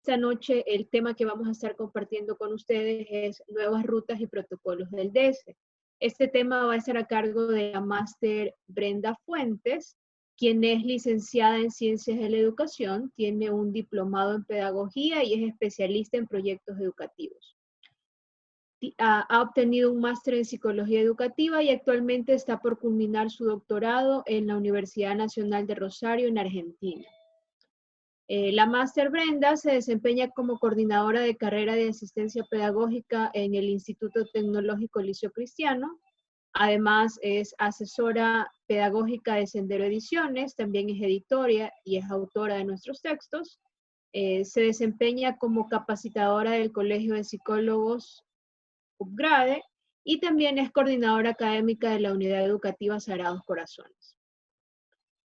Esta noche el tema que vamos a estar compartiendo con ustedes es nuevas rutas y protocolos del DESE. Este tema va a estar a cargo de la máster Brenda Fuentes, quien es licenciada en Ciencias de la Educación, tiene un diplomado en Pedagogía y es especialista en proyectos educativos. Ha obtenido un máster en Psicología Educativa y actualmente está por culminar su doctorado en la Universidad Nacional de Rosario, en Argentina. La máster Brenda se desempeña como coordinadora de carrera de asistencia pedagógica en el Instituto Tecnológico Liceo Cristiano. Además es asesora pedagógica de Sendero Ediciones, también es editora y es autora de nuestros textos. Se desempeña como capacitadora del Colegio de Psicólogos Upgrade y también es coordinadora académica de la Unidad Educativa Sagrados Corazones.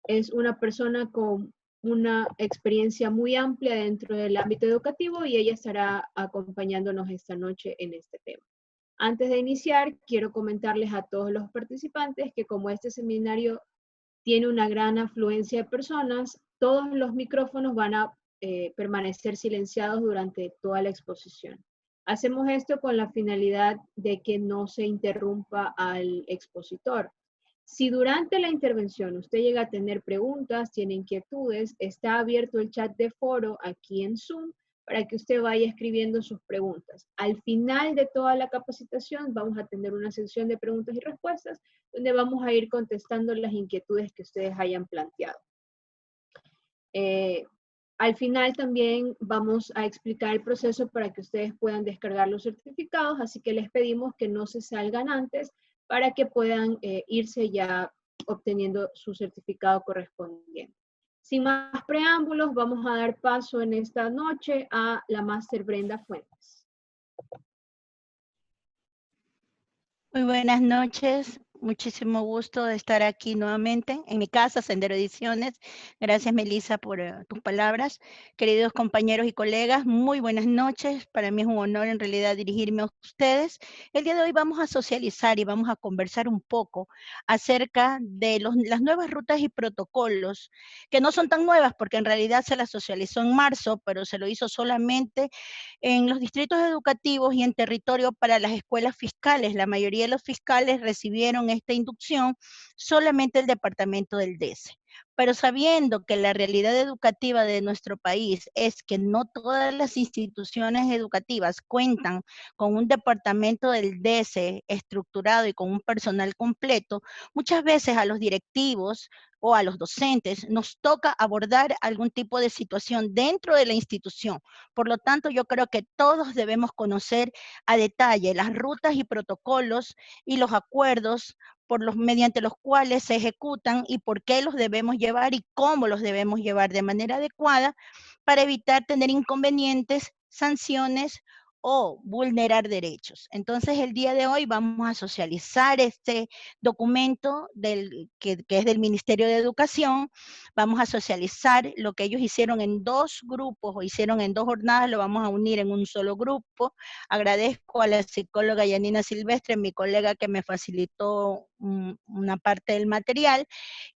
Es una persona con una experiencia muy amplia dentro del ámbito educativo y ella estará acompañándonos esta noche en este tema. Antes de iniciar, quiero comentarles a todos los participantes que como este seminario tiene una gran afluencia de personas, todos los micrófonos van a permanecer silenciados durante toda la exposición. Hacemos esto con la finalidad de que no se interrumpa al expositor. Si durante la intervención usted llega a tener preguntas, tiene inquietudes, está abierto el chat de foro aquí en Zoom para que usted vaya escribiendo sus preguntas. Al final de toda la capacitación vamos a tener una sección de preguntas y respuestas donde vamos a ir contestando las inquietudes que ustedes hayan planteado. Al final también vamos a explicar el proceso para que ustedes puedan descargar los certificados, así que les pedimos que no se salgan antes para que puedan irse ya obteniendo su certificado correspondiente. Sin más preámbulos, vamos a dar paso en esta noche a la máster Brenda Fuentes. Muy buenas noches, muchísimo gusto de estar aquí nuevamente en mi casa, Sendero Ediciones. Gracias, Melissa, por tus palabras. Queridos compañeros y colegas, muy buenas noches. Para mí es un honor en realidad dirigirme a ustedes. El día de hoy vamos a socializar y vamos a conversar un poco acerca de las nuevas rutas y protocolos, que no son tan nuevas porque en realidad se las socializó en marzo, pero se lo hizo solamente en los distritos educativos y en territorio para las escuelas fiscales. La mayoría de los fiscales recibieron esta inducción, solamente el departamento del DESE. Pero sabiendo que la realidad educativa de nuestro país es que no todas las instituciones educativas cuentan con un departamento del DESE estructurado y con un personal completo, muchas veces a los directivos o a los docentes nos toca abordar algún tipo de situación dentro de la institución. Por lo tanto, yo creo que todos debemos conocer a detalle las rutas y protocolos y los acuerdos mediante los cuales se ejecutan y por qué los debemos llevar y cómo los debemos llevar de manera adecuada para evitar tener inconvenientes, sanciones o vulnerar derechos. Entonces, el día de hoy vamos a socializar este documento que es del Ministerio de Educación. Vamos a socializar lo que ellos hicieron en dos grupos o hicieron en dos jornadas, lo vamos a unir en un solo grupo. Agradezco a la psicóloga Yanina Silvestre, mi colega, que me facilitó una parte del material,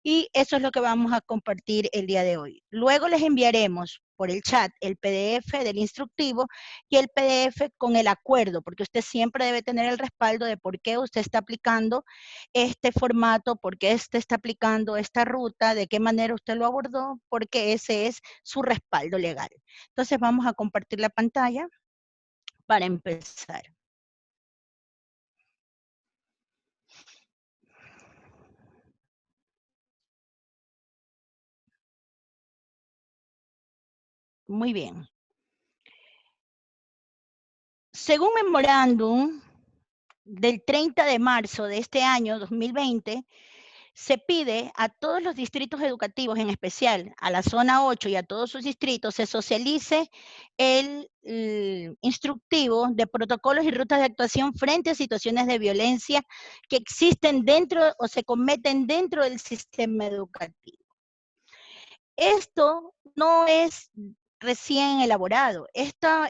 y eso es lo que vamos a compartir el día de hoy. Luego les enviaremos por el chat el PDF del instructivo y el PDF con el acuerdo, porque usted siempre debe tener el respaldo de por qué usted está aplicando este formato, por qué usted está aplicando esta ruta, de qué manera usted lo abordó, porque ese es su respaldo legal. Entonces vamos a compartir la pantalla para empezar. Muy bien. Según memorándum del 30 de marzo de este año 2020, se pide a todos los distritos educativos, en especial a la zona 8 y a todos sus distritos, se socialice el instructivo de protocolos y rutas de actuación frente a situaciones de violencia que existen dentro o se cometen dentro del sistema educativo. Esto no es recién elaborado. Esta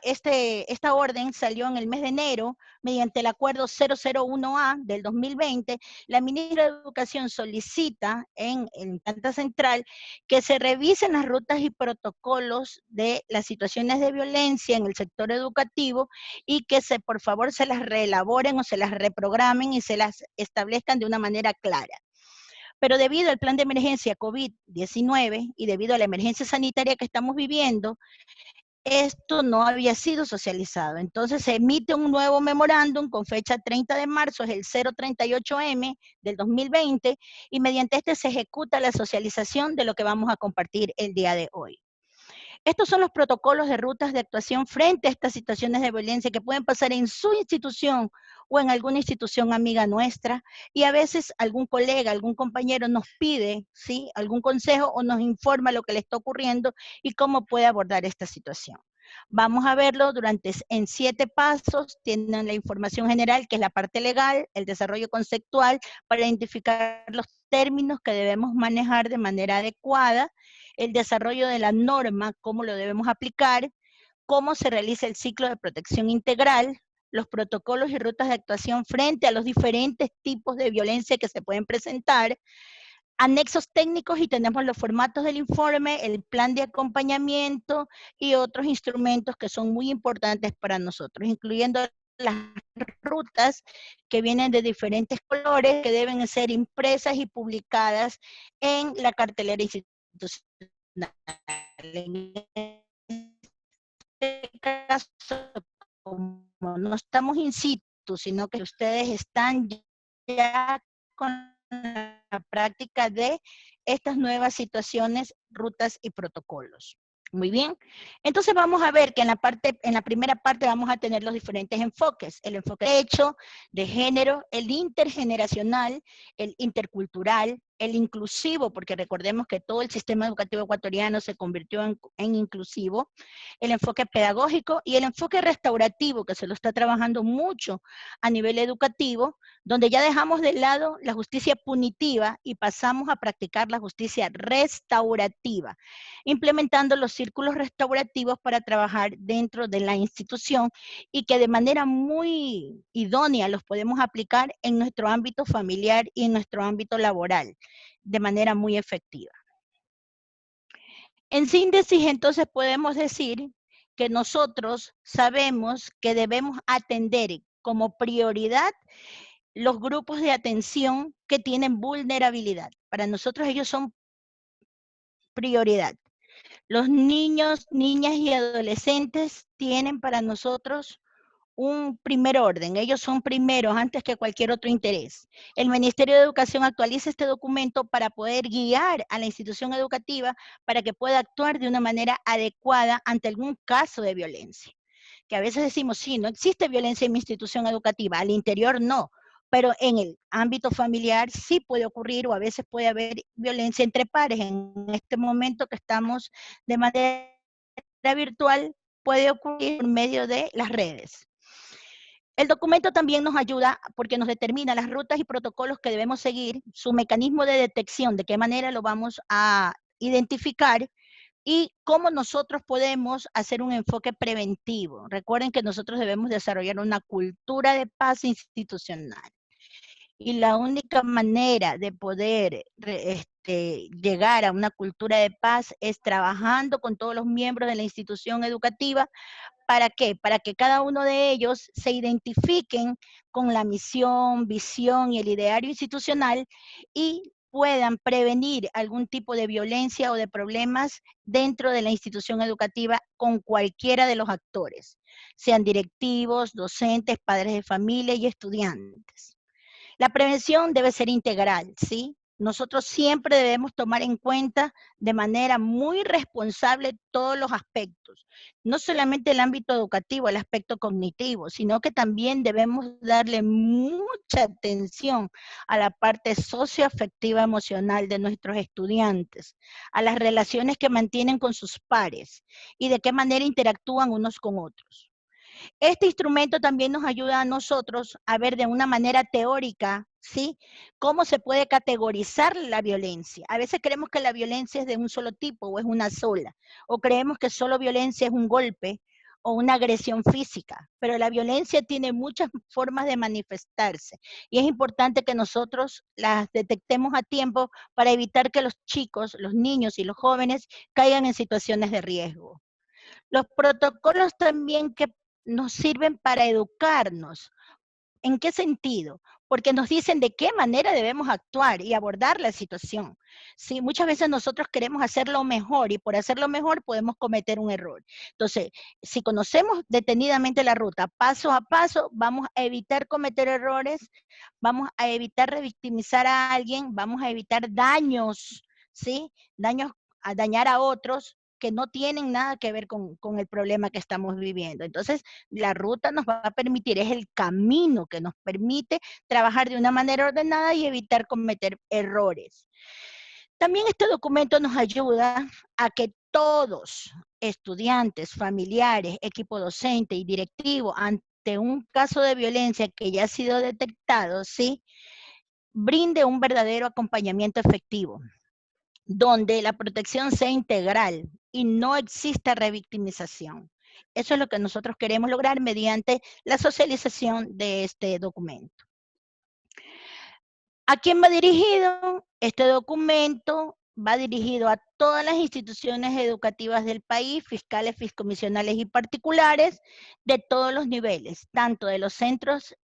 orden salió en el mes de enero mediante el acuerdo 001A del 2020. La ministra de Educación solicita en planta central que se revisen las rutas y protocolos de las situaciones de violencia en el sector educativo y que por favor se las reelaboren o se las reprogramen y se las establezcan de una manera clara. Pero debido al plan de emergencia COVID-19 y debido a la emergencia sanitaria que estamos viviendo, esto no había sido socializado. Entonces se emite un nuevo memorándum con fecha 30 de marzo, es el 038M del 2020, y mediante este se ejecuta la socialización de lo que vamos a compartir el día de hoy. Estos son los protocolos de rutas de actuación frente a estas situaciones de violencia que pueden pasar en su institución o en alguna institución amiga nuestra, y a veces algún colega, algún compañero nos pide, ¿sí?, algún consejo o nos informa lo que le está ocurriendo y cómo puede abordar esta situación. Vamos a verlo en 7 pasos. Tienen la información general, que es la parte legal, el desarrollo conceptual, para identificar los términos que debemos manejar de manera adecuada, el desarrollo de la norma, cómo lo debemos aplicar, cómo se realiza el ciclo de protección integral, los protocolos y rutas de actuación frente a los diferentes tipos de violencia que se pueden presentar, anexos técnicos, y tenemos los formatos del informe, el plan de acompañamiento y otros instrumentos que son muy importantes para nosotros, incluyendo las rutas que vienen de diferentes colores, que deben ser impresas y publicadas en la cartelera institucional. En este caso, como no estamos in situ, sino que ustedes están ya con la práctica de estas nuevas situaciones, rutas y protocolos. Muy bien. Entonces vamos a ver que en la primera parte vamos a tener los diferentes enfoques. El enfoque de hecho, de género, el intergeneracional, el intercultural, el inclusivo, porque recordemos que todo el sistema educativo ecuatoriano se convirtió en inclusivo, el enfoque pedagógico y el enfoque restaurativo, que se lo está trabajando mucho a nivel educativo, donde ya dejamos de lado la justicia punitiva y pasamos a practicar la justicia restaurativa, implementando los círculos restaurativos para trabajar dentro de la institución y que de manera muy idónea los podemos aplicar en nuestro ámbito familiar y en nuestro ámbito laboral, de manera muy efectiva. En síntesis, entonces, podemos decir que nosotros sabemos que debemos atender como prioridad los grupos de atención que tienen vulnerabilidad. Para nosotros ellos son prioridad. Los niños, niñas y adolescentes tienen para nosotros un primer orden, ellos son primeros antes que cualquier otro interés. El Ministerio de Educación actualiza este documento para poder guiar a la institución educativa para que pueda actuar de una manera adecuada ante algún caso de violencia. Que a veces decimos, sí, no existe violencia en mi institución educativa, al interior no, pero en el ámbito familiar sí puede ocurrir, o a veces puede haber violencia entre pares. En este momento que estamos de manera virtual, puede ocurrir por medio de las redes. El documento también nos ayuda porque nos determina las rutas y protocolos que debemos seguir, su mecanismo de detección, de qué manera lo vamos a identificar y cómo nosotros podemos hacer un enfoque preventivo. Recuerden que nosotros debemos desarrollar una cultura de paz institucional. Y la única manera de poder llegar a una cultura de paz es trabajando con todos los miembros de la institución educativa. ¿Para qué? Para que cada uno de ellos se identifiquen con la misión, visión y el ideario institucional y puedan prevenir algún tipo de violencia o de problemas dentro de la institución educativa con cualquiera de los actores, sean directivos, docentes, padres de familia y estudiantes. La prevención debe ser integral, ¿sí? Nosotros siempre debemos tomar en cuenta de manera muy responsable todos los aspectos, no solamente el ámbito educativo, el aspecto cognitivo, sino que también debemos darle mucha atención a la parte socioafectiva emocional de nuestros estudiantes, a las relaciones que mantienen con sus pares y de qué manera interactúan unos con otros. Este instrumento también nos ayuda a nosotros a ver de una manera teórica ¿sí? ¿Cómo se puede categorizar la violencia? A veces creemos que la violencia es de un solo tipo o es una sola, o creemos que solo violencia es un golpe o una agresión física, pero la violencia tiene muchas formas de manifestarse y es importante que nosotros las detectemos a tiempo para evitar que los chicos, los niños y los jóvenes caigan en situaciones de riesgo. Los protocolos también que nos sirven para educarnos. ¿En qué sentido? Porque nos dicen de qué manera debemos actuar y abordar la situación. Sí, muchas veces nosotros queremos hacerlo mejor y por hacerlo mejor podemos cometer un error. Entonces, si conocemos detenidamente la ruta, paso a paso, vamos a evitar cometer errores, vamos a evitar revictimizar a alguien, vamos a evitar daños, ¿sí? Daños a dañar a otros que no tienen nada que ver con el problema que estamos viviendo. Entonces, la ruta nos va a permitir, es el camino que nos permite trabajar de una manera ordenada y evitar cometer errores. También este documento nos ayuda a que todos, estudiantes, familiares, equipo docente y directivo, ante un caso de violencia que ya ha sido detectado, ¿sí?, brinde un verdadero acompañamiento efectivo, donde la protección sea integral y no exista revictimización. Eso es lo que nosotros queremos lograr mediante la socialización de este documento. ¿A quién va dirigido? Este documento va dirigido a todas las instituciones educativas del país, fiscales, fiscomisionales y particulares, de todos los niveles, tanto de los centros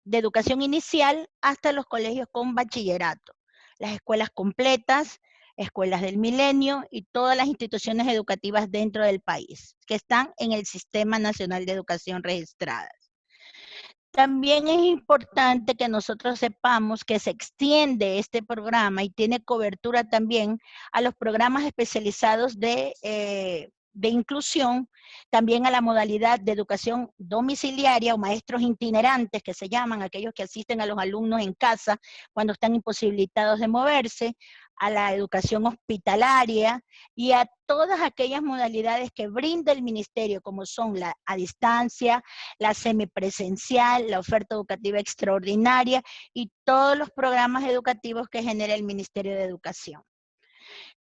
de educación inicial hasta los colegios con bachillerato, las escuelas completas, escuelas del milenio y todas las instituciones educativas dentro del país que están en el Sistema Nacional de Educación registradas. También es importante que nosotros sepamos que se extiende este programa y tiene cobertura también a los programas especializados de inclusión, también a la modalidad de educación domiciliaria o maestros itinerantes que se llaman, aquellos que asisten a los alumnos en casa cuando están imposibilitados de moverse, a la educación hospitalaria y a todas aquellas modalidades que brinda el ministerio, como son la a distancia, la semipresencial, la oferta educativa extraordinaria y todos los programas educativos que genera el Ministerio de Educación.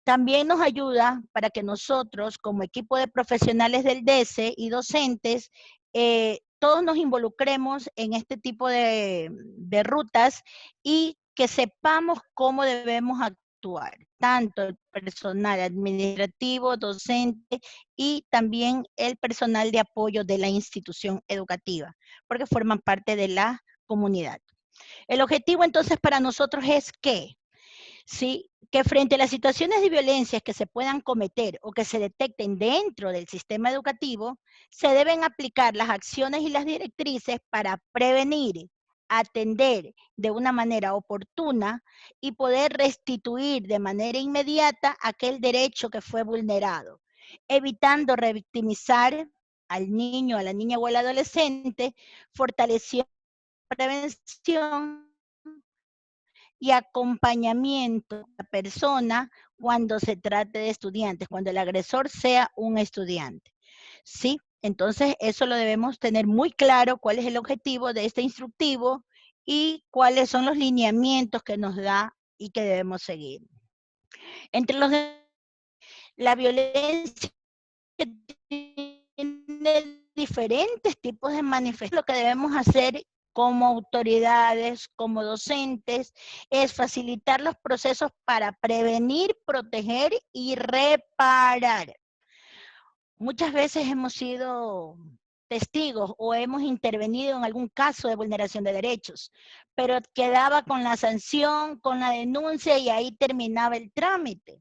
También nos ayuda para que nosotros, como equipo de profesionales del DESE y docentes, todos nos involucremos en este tipo de rutas y que sepamos cómo debemos actuar, tanto el personal administrativo, docente y también el personal de apoyo de la institución educativa, porque forman parte de la comunidad. El objetivo entonces para nosotros es que ¿sí?, que frente a las situaciones de violencia que se puedan cometer o que se detecten dentro del sistema educativo, se deben aplicar las acciones y las directrices para prevenir, atender de una manera oportuna y poder restituir de manera inmediata aquel derecho que fue vulnerado, evitando revictimizar al niño, a la niña o al adolescente, fortaleciendo la prevención y acompañamiento a la persona cuando se trate de estudiantes, cuando el agresor sea un estudiante. ¿Sí? Entonces, eso lo debemos tener muy claro, cuál es el objetivo de este instructivo y cuáles son los lineamientos que nos da y que debemos seguir. Entre los de la violencia tiene diferentes tipos de manifestaciones. Lo que debemos hacer como autoridades, como docentes, es facilitar los procesos para prevenir, proteger y reparar. Muchas veces hemos sido testigos o hemos intervenido en algún caso de vulneración de derechos, pero quedaba con la sanción, con la denuncia y ahí terminaba el trámite.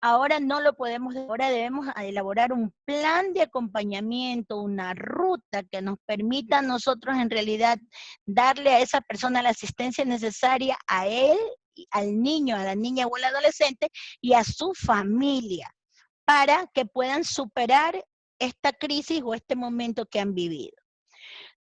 Ahora no lo podemos, ahora debemos elaborar un plan de acompañamiento, una ruta que nos permita a nosotros en realidad darle a esa persona la asistencia necesaria a él, al niño, a la niña o al adolescente y a su familia para que puedan superar esta crisis o este momento que han vivido.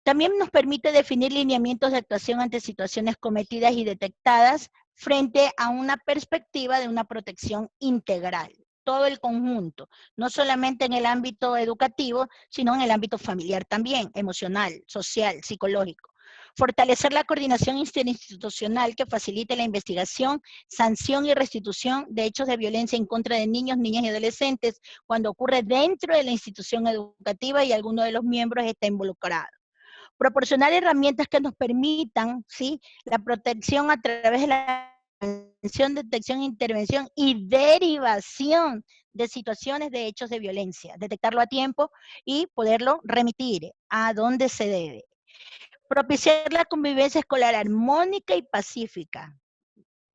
También nos permite definir lineamientos de actuación ante situaciones cometidas y detectadas frente a una perspectiva de una protección integral, todo el conjunto, no solamente en el ámbito educativo, sino en el ámbito familiar también, emocional, social, psicológico. Fortalecer la coordinación interinstitucional que facilite la investigación, sanción y restitución de hechos de violencia en contra de niños, niñas y adolescentes cuando ocurre dentro de la institución educativa y alguno de los miembros está involucrado. Proporcionar herramientas que nos permitan, ¿sí?, la protección a través de la prevención, detección, intervención y derivación de situaciones de hechos de violencia, detectarlo a tiempo y poderlo remitir a donde se debe. Propiciar la convivencia escolar armónica y pacífica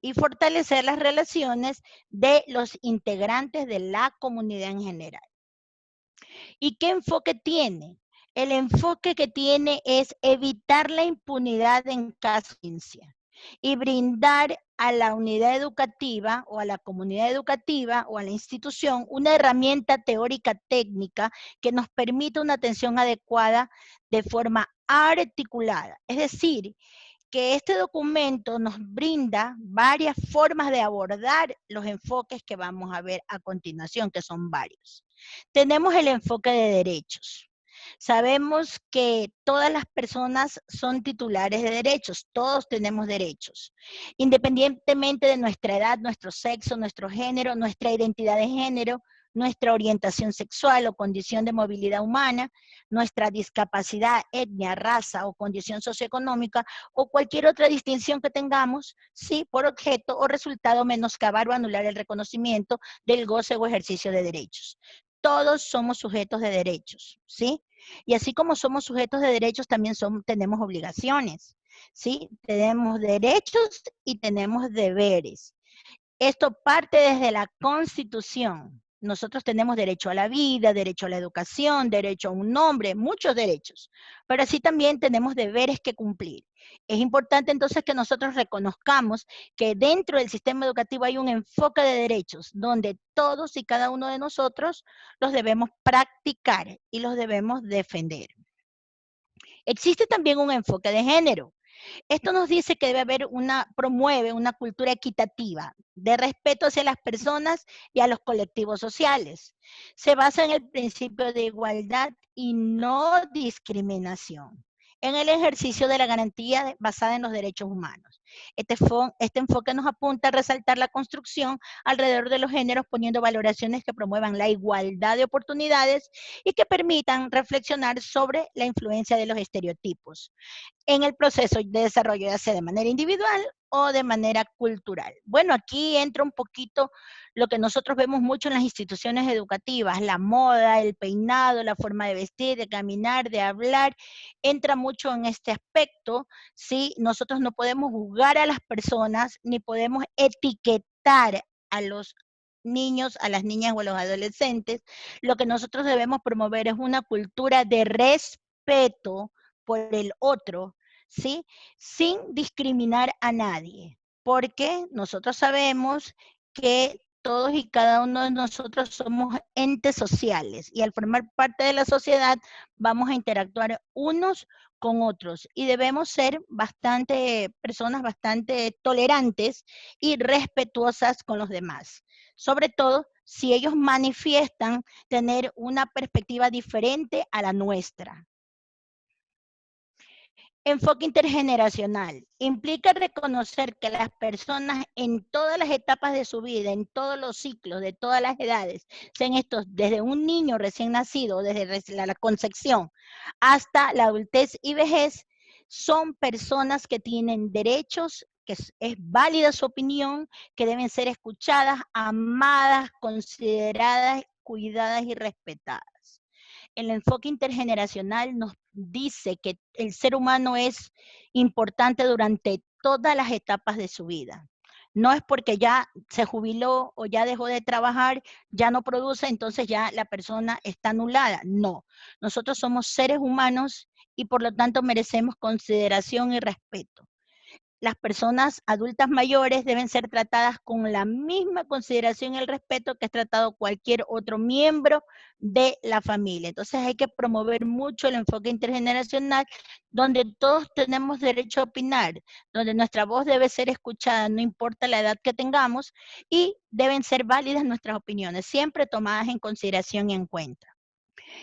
y fortalecer las relaciones de los integrantes de la comunidad en general. ¿Y qué enfoque tiene? El enfoque que tiene es evitar la impunidad en caso de violencia y brindar a la unidad educativa o a la comunidad educativa o a la institución una herramienta teórica técnica que nos permita una atención adecuada de forma articulada. Es decir, que este documento nos brinda varias formas de abordar los enfoques que vamos a ver a continuación, que son varios. Tenemos el enfoque de derechos. Sabemos que todas las personas son titulares de derechos, todos tenemos derechos, independientemente de nuestra edad, nuestro sexo, nuestro género, nuestra identidad de género, nuestra orientación sexual o condición de movilidad humana, nuestra discapacidad, etnia, raza o condición socioeconómica o cualquier otra distinción que tengamos, sí, por objeto o resultado menoscabar o anular el reconocimiento del goce o ejercicio de derechos. Todos somos sujetos de derechos, ¿sí? Y así como somos sujetos de derechos, también tenemos obligaciones, ¿sí? Tenemos derechos y tenemos deberes. Esto parte desde la Constitución. Nosotros tenemos derecho a la vida, derecho a la educación, derecho a un nombre, muchos derechos, pero así también tenemos deberes que cumplir. Es importante entonces que nosotros reconozcamos que dentro del sistema educativo hay un enfoque de derechos, donde todos y cada uno de nosotros los debemos practicar y los debemos defender. Existe también un enfoque de género. Esto nos dice que promueve una cultura equitativa, de respeto hacia las personas y a los colectivos sociales. Se basa en el principio de igualdad y no discriminación, en el ejercicio de la garantía basada en los derechos humanos. Este enfoque nos apunta a resaltar la construcción alrededor de los géneros, poniendo valoraciones que promuevan la igualdad de oportunidades y que permitan reflexionar sobre la influencia de los estereotipos en el proceso de desarrollo, ya sea de manera individual o de manera cultural. Bueno, aquí entra un poquito lo que nosotros vemos mucho en las instituciones educativas, la moda, el peinado, la forma de vestir, de caminar, de hablar, entra mucho en este aspecto, ¿sí? Nosotros no podemos juzgar a las personas, ni podemos etiquetar a los niños, a las niñas o a los adolescentes. Lo que nosotros debemos promover es una cultura de respeto por el otro, ¿sí? Sin discriminar a nadie, porque nosotros sabemos que todos y cada uno de nosotros somos entes sociales y al formar parte de la sociedad vamos a interactuar unos con otros y debemos ser personas bastante tolerantes y respetuosas con los demás, sobre todo si ellos manifiestan tener una perspectiva diferente a la nuestra. Enfoque intergeneracional. Implica reconocer que las personas en todas las etapas de su vida, en todos los ciclos, de todas las edades, sean estos desde un niño recién nacido, desde la concepción, hasta la adultez y vejez, son personas que tienen derechos, que es válida su opinión, que deben ser escuchadas, amadas, consideradas, cuidadas y respetadas. El enfoque intergeneracional nos dice que el ser humano es importante durante todas las etapas de su vida. No es porque ya se jubiló o ya dejó de trabajar, ya no produce, entonces ya la persona está anulada. No, nosotros somos seres humanos y por lo tanto merecemos consideración y respeto. Las personas adultas mayores deben ser tratadas con la misma consideración y el respeto que es tratado cualquier otro miembro de la familia. Entonces hay que promover mucho el enfoque intergeneracional, donde todos tenemos derecho a opinar, donde nuestra voz debe ser escuchada, no importa la edad que tengamos, y deben ser válidas nuestras opiniones, siempre tomadas en consideración y en cuenta.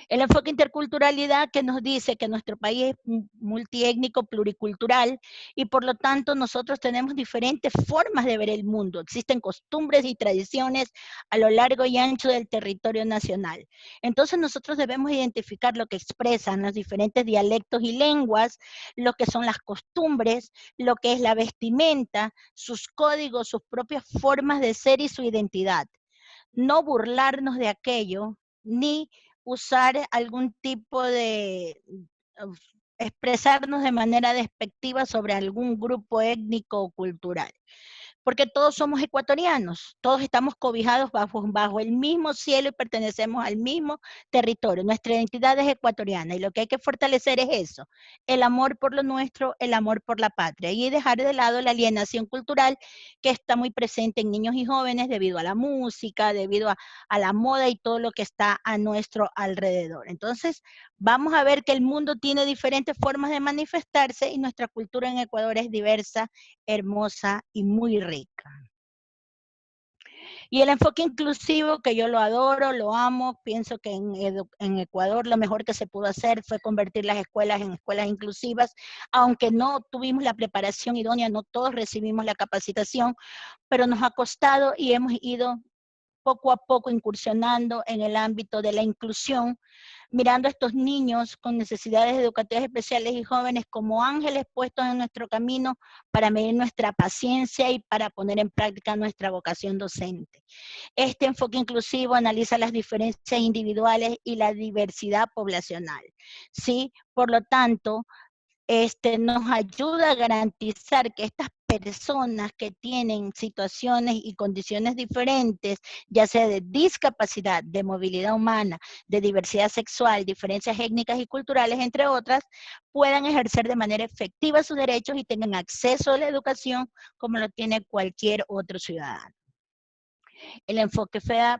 El enfoque interculturalidad que nos dice que nuestro país es multiétnico, pluricultural, y por lo tanto nosotros tenemos diferentes formas de ver el mundo. Existen costumbres y tradiciones a lo largo y ancho del territorio nacional. Entonces nosotros debemos identificar lo que expresan los diferentes dialectos y lenguas, lo que son las costumbres, lo que es la vestimenta, sus códigos, sus propias formas de ser y su identidad. No burlarnos de aquello, ni usar algún tipo de expresarnos de manera despectiva sobre algún grupo étnico o cultural. Porque todos somos ecuatorianos, todos estamos cobijados bajo el mismo cielo y pertenecemos al mismo territorio. Nuestra identidad es ecuatoriana y lo que hay que fortalecer es eso, el amor por lo nuestro, el amor por la patria y dejar de lado la alienación cultural que está muy presente en niños y jóvenes debido a la música, debido a la moda y todo lo que está a nuestro alrededor. Entonces, vamos a ver que el mundo tiene diferentes formas de manifestarse y nuestra cultura en Ecuador es diversa, hermosa y muy rica. Y el enfoque inclusivo, que yo lo adoro, lo amo, pienso que en Ecuador lo mejor que se pudo hacer fue convertir las escuelas en escuelas inclusivas, aunque no tuvimos la preparación idónea, no todos recibimos la capacitación, pero nos ha costado y hemos ido poco a poco incursionando en el ámbito de la inclusión, mirando a estos niños con necesidades educativas especiales y jóvenes como ángeles puestos en nuestro camino para medir nuestra paciencia y para poner en práctica nuestra vocación docente. Este enfoque inclusivo analiza las diferencias individuales y la diversidad poblacional, ¿sí? Por lo tanto, nos ayuda a garantizar que estas personas que tienen situaciones y condiciones diferentes, ya sea de discapacidad, de movilidad humana, de diversidad sexual, diferencias étnicas y culturales, entre otras, puedan ejercer de manera efectiva sus derechos y tengan acceso a la educación como lo tiene cualquier otro ciudadano. El enfoque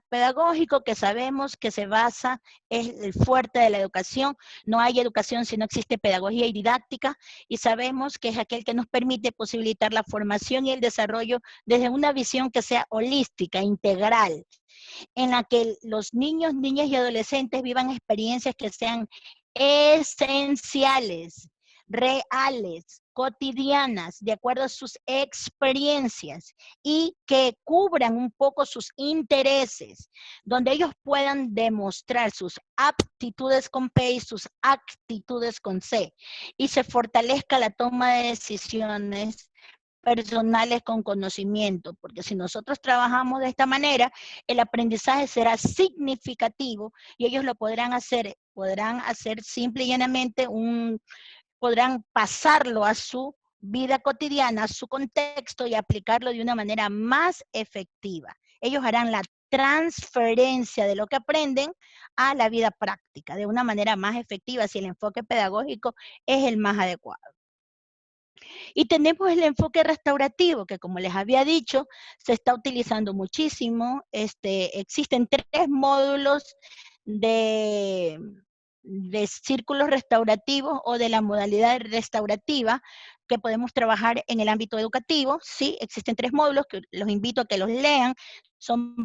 pedagógico que sabemos que se basa, es el fuerte de la educación. No hay educación si no existe pedagogía y didáctica, y sabemos que es aquel que nos permite posibilitar la formación y el desarrollo desde una visión que sea holística, integral, en la que los niños, niñas y adolescentes vivan experiencias que sean esenciales, reales, cotidianas, de acuerdo a sus experiencias y que cubran un poco sus intereses, donde ellos puedan demostrar sus aptitudes con P y sus actitudes con C, y se fortalezca la toma de decisiones personales con conocimiento, porque si nosotros trabajamos de esta manera, el aprendizaje será significativo y ellos lo podrán hacer simple y llanamente, podrán pasarlo a su vida cotidiana, a su contexto y aplicarlo de una manera más efectiva. Ellos harán la transferencia de lo que aprenden a la vida práctica de una manera más efectiva si el enfoque pedagógico es el más adecuado. Y tenemos el enfoque restaurativo, que como les había dicho, se está utilizando muchísimo. Existen 3 módulos de círculos restaurativos o de la modalidad restaurativa que podemos trabajar en el ámbito educativo. Sí, existen 3 módulos que los invito a que los lean, son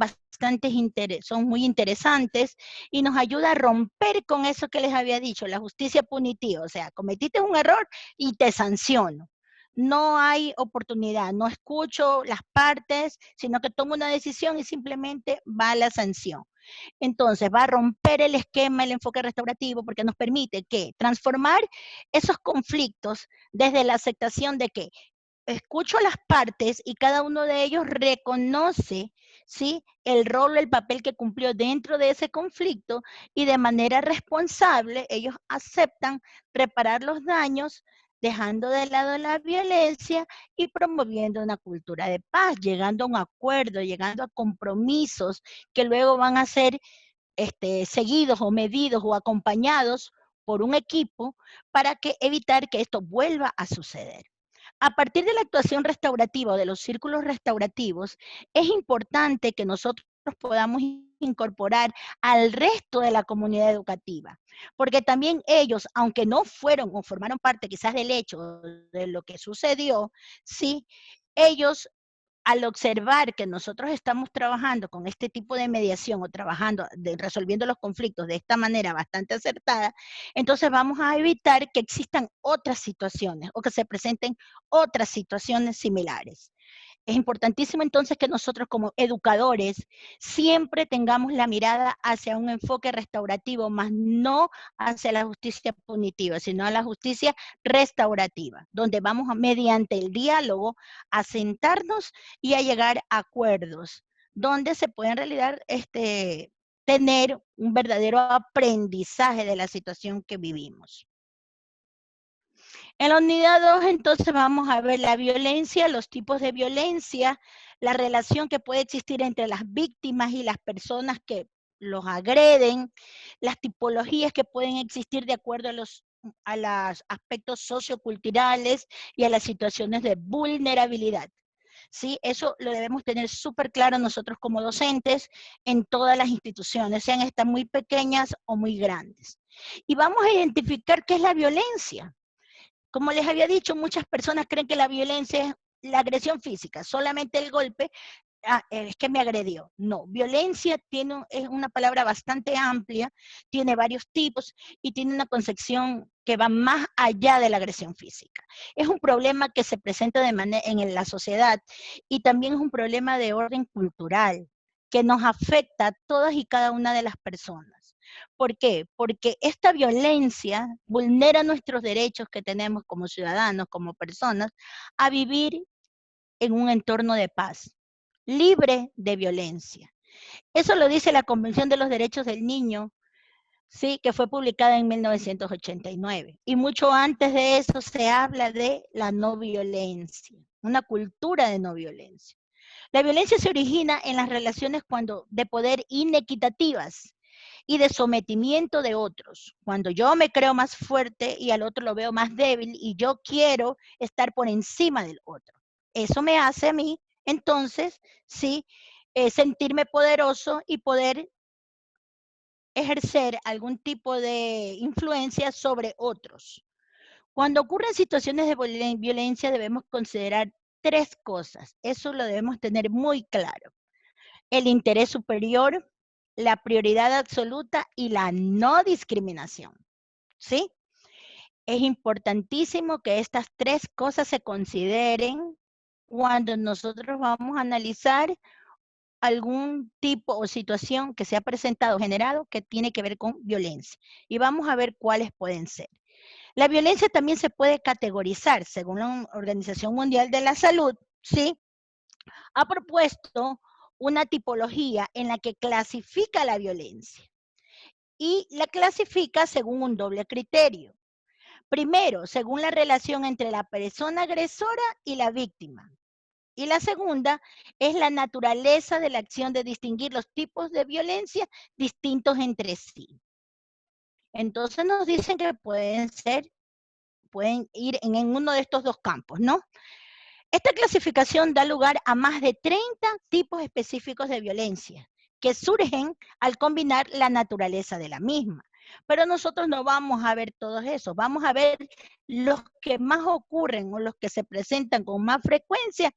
son muy interesantes y nos ayuda a romper con eso que les había dicho, la justicia punitiva, o sea, cometiste un error y te sanciono. No hay oportunidad, no escucho las partes, sino que tomo una decisión y simplemente va a la sanción. Entonces va a romper el esquema, el enfoque restaurativo, porque nos permite que transformar esos conflictos desde la aceptación de que escucho las partes y cada uno de ellos reconoce, ¿sí?, el rol, el papel que cumplió dentro de ese conflicto, y de manera responsable ellos aceptan reparar los daños, dejando de lado la violencia y promoviendo una cultura de paz, llegando a un acuerdo, llegando a compromisos que luego van a ser seguidos o medidos o acompañados por un equipo para evitar que esto vuelva a suceder. A partir de la actuación restaurativa o de los círculos restaurativos, es importante que nosotros podamos incorporar al resto de la comunidad educativa, porque también ellos, aunque no fueron o formaron parte quizás del hecho de lo que sucedió, sí, ellos al observar que nosotros estamos trabajando con este tipo de mediación o resolviendo los conflictos de esta manera bastante acertada, entonces vamos a evitar que existan otras situaciones o que se presenten otras situaciones similares. Es importantísimo entonces que nosotros como educadores siempre tengamos la mirada hacia un enfoque restaurativo, más no hacia la justicia punitiva, sino a la justicia restaurativa, donde vamos mediante el diálogo a sentarnos y a llegar a acuerdos, donde se puede en realidad tener un verdadero aprendizaje de la situación que vivimos. En la unidad 2, entonces, vamos a ver la violencia, los tipos de violencia, la relación que puede existir entre las víctimas y las personas que los agreden, las tipologías que pueden existir de acuerdo a los aspectos socioculturales y a las situaciones de vulnerabilidad. ¿Sí? Eso lo debemos tener súper claro nosotros como docentes en todas las instituciones, sean estas muy pequeñas o muy grandes. Y vamos a identificar qué es la violencia. Como les había dicho, muchas personas creen que la violencia es la agresión física, solamente el golpe, es que me agredió. No, violencia es una palabra bastante amplia, tiene varios tipos y tiene una concepción que va más allá de la agresión física. Es un problema que se presenta en la sociedad y también es un problema de orden cultural que nos afecta a todas y cada una de las personas. ¿Por qué? Porque esta violencia vulnera nuestros derechos que tenemos como ciudadanos, como personas, a vivir en un entorno de paz, libre de violencia. Eso lo dice la Convención de los Derechos del Niño, ¿sí? Que fue publicada en 1989. Y mucho antes de eso se habla de la no violencia, una cultura de no violencia. La violencia se origina en las relaciones de poder inequitativas y de sometimiento de otros. Cuando yo me creo más fuerte y al otro lo veo más débil y yo quiero estar por encima del otro. Eso me hace a mí, entonces, sí, sentirme poderoso y poder ejercer algún tipo de influencia sobre otros. Cuando ocurren situaciones de violencia debemos considerar tres cosas. Eso lo debemos tener muy claro. El interés superior, la prioridad absoluta y la no discriminación, ¿sí? Es importantísimo que estas tres cosas se consideren cuando nosotros vamos a analizar algún tipo o situación que se ha presentado, generado, que tiene que ver con violencia. Y vamos a ver cuáles pueden ser. La violencia también se puede categorizar, según la Organización Mundial de la Salud, ¿sí? Ha propuesto una tipología en la que clasifica la violencia y la clasifica según un doble criterio. Primero, según la relación entre la persona agresora y la víctima. Y la segunda es la naturaleza de la acción de distinguir los tipos de violencia distintos entre sí. Entonces nos dicen que pueden ir en uno de estos dos campos, ¿no? Esta clasificación da lugar a más de 30 tipos específicos de violencia que surgen al combinar la naturaleza de la misma. Pero nosotros no vamos a ver todos esos, vamos a ver los que más ocurren o los que se presentan con más frecuencia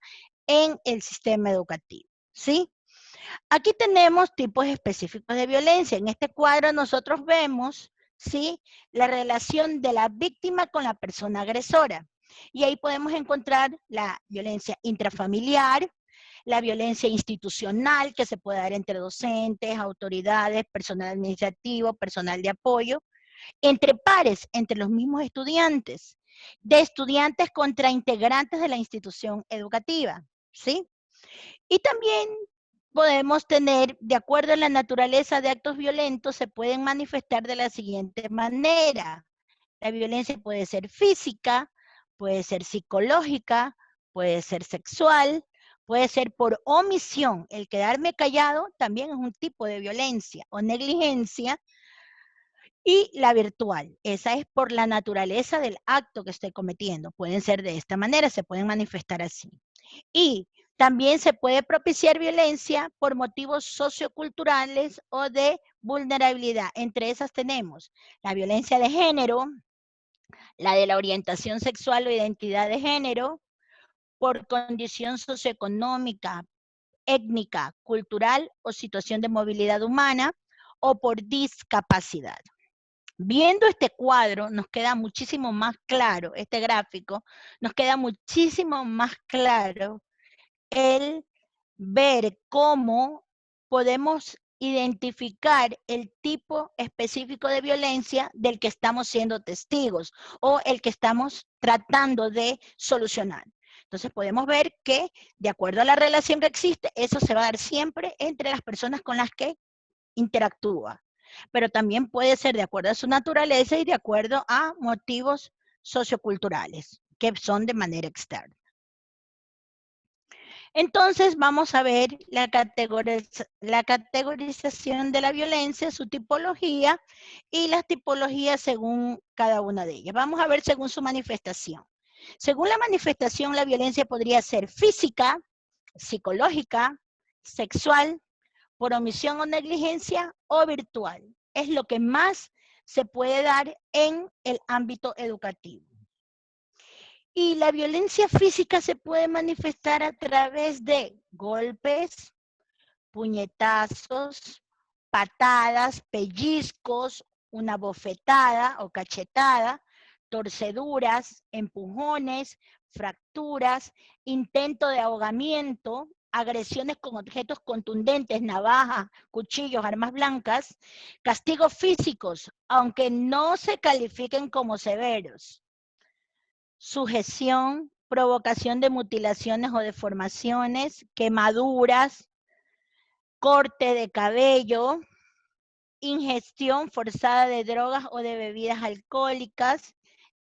en el sistema educativo, ¿sí? Aquí tenemos tipos específicos de violencia. En este cuadro nosotros vemos, ¿sí?, la relación de la víctima con la persona agresora. Y ahí podemos encontrar la violencia intrafamiliar, la violencia institucional que se puede dar entre docentes, autoridades, personal administrativo, personal de apoyo, entre pares, entre los mismos estudiantes, de estudiantes contra integrantes de la institución educativa, ¿sí? Y también podemos tener, de acuerdo a la naturaleza de actos violentos, se pueden manifestar de la siguiente manera. La violencia puede ser física, puede ser psicológica, puede ser sexual, puede ser por omisión. El quedarme callado también es un tipo de violencia o negligencia. Y la virtual, esa es por la naturaleza del acto que estoy cometiendo. Pueden ser de esta manera, se pueden manifestar así. Y también se puede propiciar violencia por motivos socioculturales o de vulnerabilidad. Entre esas tenemos la violencia de género, la de la orientación sexual o identidad de género, por condición socioeconómica, étnica, cultural o situación de movilidad humana o por discapacidad. Viendo este cuadro nos queda muchísimo más claro, este gráfico, nos queda muchísimo más claro el ver cómo podemos identificar el tipo específico de violencia del que estamos siendo testigos o el que estamos tratando de solucionar. Entonces podemos ver que, de acuerdo a la relación que existe, eso se va a dar siempre entre las personas con las que interactúa. Pero también puede ser de acuerdo a su naturaleza y de acuerdo a motivos socioculturales, que son de manera externa. Entonces vamos a ver la categorización de la violencia, su tipología y las tipologías según cada una de ellas. Vamos a ver según su manifestación. Según la manifestación, la violencia podría ser física, psicológica, sexual, por omisión o negligencia o virtual. Es lo que más se puede dar en el ámbito educativo. Y la violencia física se puede manifestar a través de golpes, puñetazos, patadas, pellizcos, una bofetada o cachetada, torceduras, empujones, fracturas, intento de ahogamiento, agresiones con objetos contundentes, navajas, cuchillos, armas blancas, castigos físicos, aunque no se califiquen como severos, sujeción, provocación de mutilaciones o deformaciones, quemaduras, corte de cabello, ingestión forzada de drogas o de bebidas alcohólicas,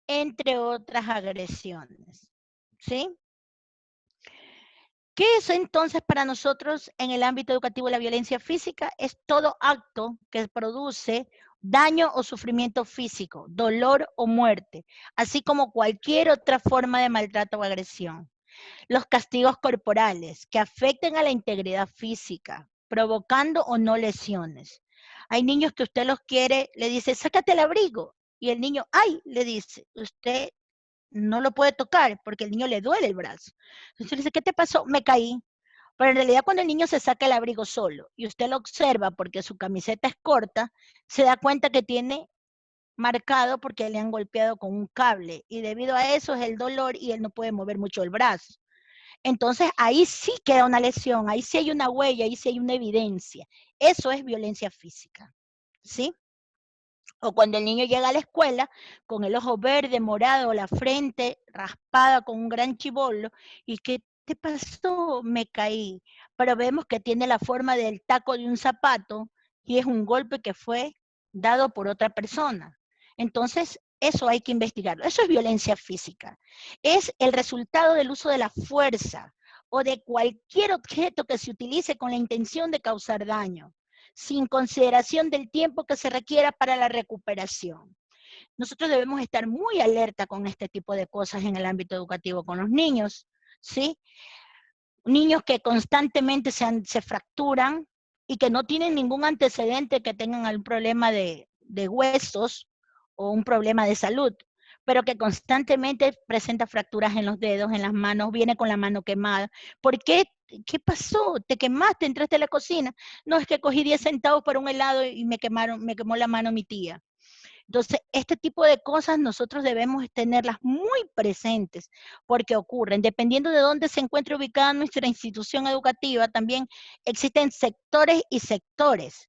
entre otras agresiones. ¿Sí? ¿Qué es entonces para nosotros en el ámbito educativo la violencia física? Es todo acto que produce daño o sufrimiento físico, dolor o muerte, así como cualquier otra forma de maltrato o agresión. Los castigos corporales que afecten a la integridad física, provocando o no lesiones. Hay niños que usted los quiere, le dice, sácate el abrigo, y el niño, ay, le dice, usted no lo puede tocar porque el niño le duele el brazo. Entonces le dice, ¿qué te pasó? Me caí. Pero en realidad cuando el niño se saca el abrigo solo y usted lo observa porque su camiseta es corta, se da cuenta que tiene marcado porque le han golpeado con un cable y debido a eso es el dolor y él no puede mover mucho el brazo. Entonces ahí sí queda una lesión, ahí sí hay una huella, ahí sí hay una evidencia. Eso es violencia física, ¿sí? O cuando el niño llega a la escuela con el ojo verde, morado, la frente raspada con un gran chibolo, y ¿qué te pasó? Me caí. Pero vemos que tiene la forma del taco de un zapato y es un golpe que fue dado por otra persona. Entonces, eso hay que investigarlo. Eso es violencia física. Es el resultado del uso de la fuerza o de cualquier objeto que se utilice con la intención de causar daño, sin consideración del tiempo que se requiera para la recuperación. Nosotros debemos estar muy alerta con este tipo de cosas en el ámbito educativo con los niños, ¿sí? Niños que constantemente se fracturan y que no tienen ningún antecedente que tengan algún problema de huesos o un problema de salud, pero que constantemente presenta fracturas en los dedos, en las manos, viene con la mano quemada. ¿Por qué? ¿Qué pasó? ¿Te quemaste? ¿Entraste a la cocina? No, es que cogí 10 centavos para un helado y me quemó la mano mi tía. Entonces, este tipo de cosas nosotros debemos tenerlas muy presentes porque ocurren. Dependiendo de dónde se encuentre ubicada nuestra institución educativa, también existen sectores y sectores.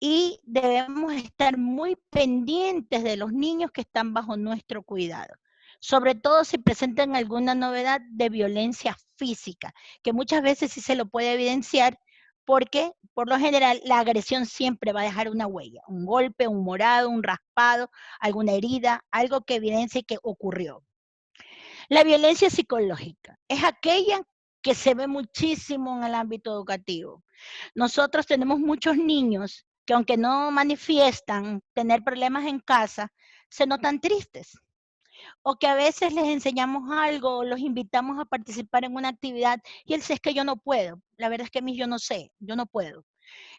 Y debemos estar muy pendientes de los niños que están bajo nuestro cuidado. Sobre todo si presentan alguna novedad de violencia física, que muchas veces sí se lo puede evidenciar porque por lo general la agresión siempre va a dejar una huella, un golpe, un morado, un raspado, alguna herida, algo que evidencie que ocurrió. La violencia psicológica es aquella que se ve muchísimo en el ámbito educativo. Nosotros tenemos muchos niños que aunque no manifiestan tener problemas en casa, se notan tristes. O que a veces les enseñamos algo, o los invitamos a participar en una actividad y él dice, es que yo no puedo. La verdad es que a mí yo no sé, yo no puedo.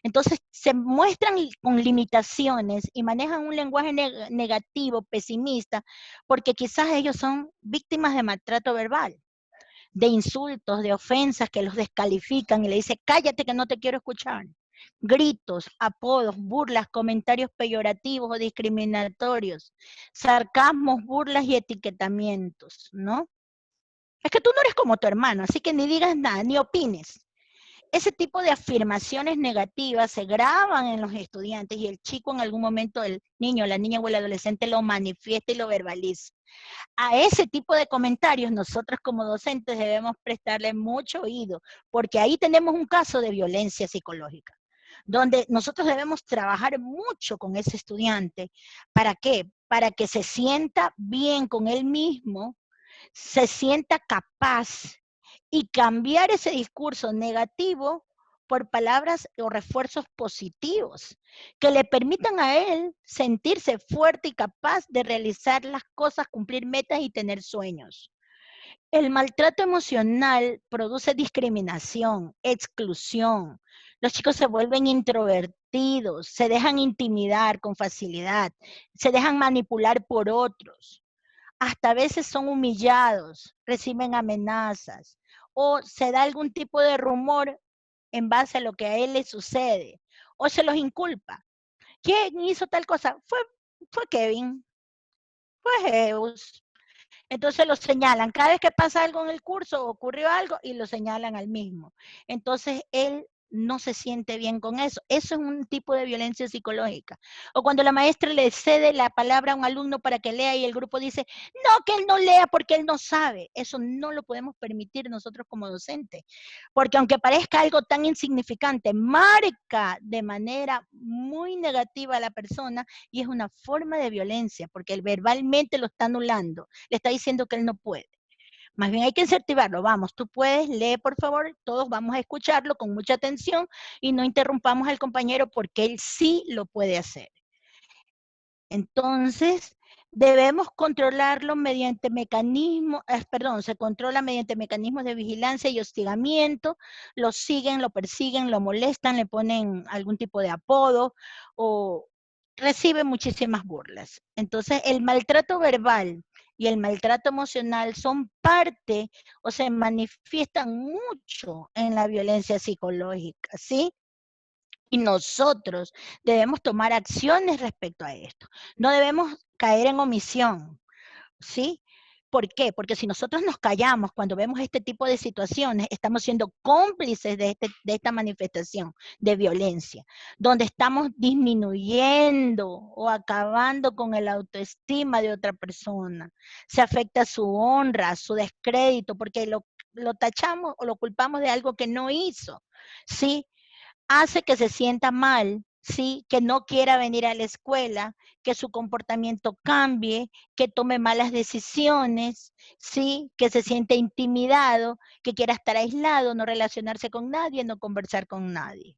Entonces se muestran con limitaciones y manejan un lenguaje negativo, pesimista, porque quizás ellos son víctimas de maltrato verbal. de insultos, de ofensas que los descalifican y le dice, cállate que no te quiero escuchar. Gritos, apodos, burlas, comentarios peyorativos o discriminatorios, sarcasmos, burlas y etiquetamientos, ¿no? Es que tú no eres como tu hermano, así que ni digas nada, ni opines. Ese tipo de afirmaciones negativas se graban en los estudiantes y el chico en algún momento, el niño, la niña o el adolescente lo manifiesta y lo verbaliza. A ese tipo de comentarios nosotros como docentes debemos prestarle mucho oído, porque ahí tenemos un caso de violencia psicológica, donde nosotros debemos trabajar mucho con ese estudiante. ¿Para qué? Para que se sienta bien con él mismo, se sienta capaz y cambiar ese discurso negativo por palabras o refuerzos positivos que le permitan a él sentirse fuerte y capaz de realizar las cosas, cumplir metas y tener sueños. El maltrato emocional produce discriminación, exclusión. Los chicos se vuelven introvertidos, se dejan intimidar con facilidad, se dejan manipular por otros. Hasta a veces son humillados, reciben amenazas o se da algún tipo de rumor en base a lo que a él le sucede o se los inculpa. ¿Quién hizo tal cosa? Fue Kevin, fue Zeus. Entonces lo señalan. Cada vez que pasa algo en el curso, ocurrió algo y lo señalan al mismo. Entonces él no se siente bien con eso. Eso es un tipo de violencia psicológica. O cuando la maestra le cede la palabra a un alumno para que lea y el grupo dice, no, que él no lea porque él no sabe. Eso no lo podemos permitir nosotros como docentes. Porque aunque parezca algo tan insignificante, marca de manera muy negativa a la persona y es una forma de violencia porque él verbalmente lo está anulando. Le está diciendo que él no puede. Más bien hay que incentivarlo. Vamos, tú puedes, lee por favor, todos vamos a escucharlo con mucha atención y no interrumpamos al compañero porque él sí lo puede hacer. Entonces, debemos controlarlo mediante mecanismos, se controla mediante mecanismos de vigilancia y hostigamiento, lo siguen, lo persiguen, lo molestan, le ponen algún tipo de apodo o recibe muchísimas burlas. Entonces, el maltrato verbal y el maltrato emocional son parte o se manifiestan mucho en la violencia psicológica, ¿sí? Y nosotros debemos tomar acciones respecto a esto. No debemos caer en omisión, ¿sí? ¿Por qué? Porque si nosotros nos callamos cuando vemos este tipo de situaciones, estamos siendo cómplices de esta manifestación de violencia, donde estamos disminuyendo o acabando con el autoestima de otra persona. Se afecta su honra, su descrédito, porque lo tachamos o lo culpamos de algo que no hizo, ¿sí? Hace que se sienta mal, ¿sí? Que no quiera venir a la escuela, que su comportamiento cambie, que tome malas decisiones, ¿sí? Que se siente intimidado, que quiera estar aislado, no relacionarse con nadie, no conversar con nadie.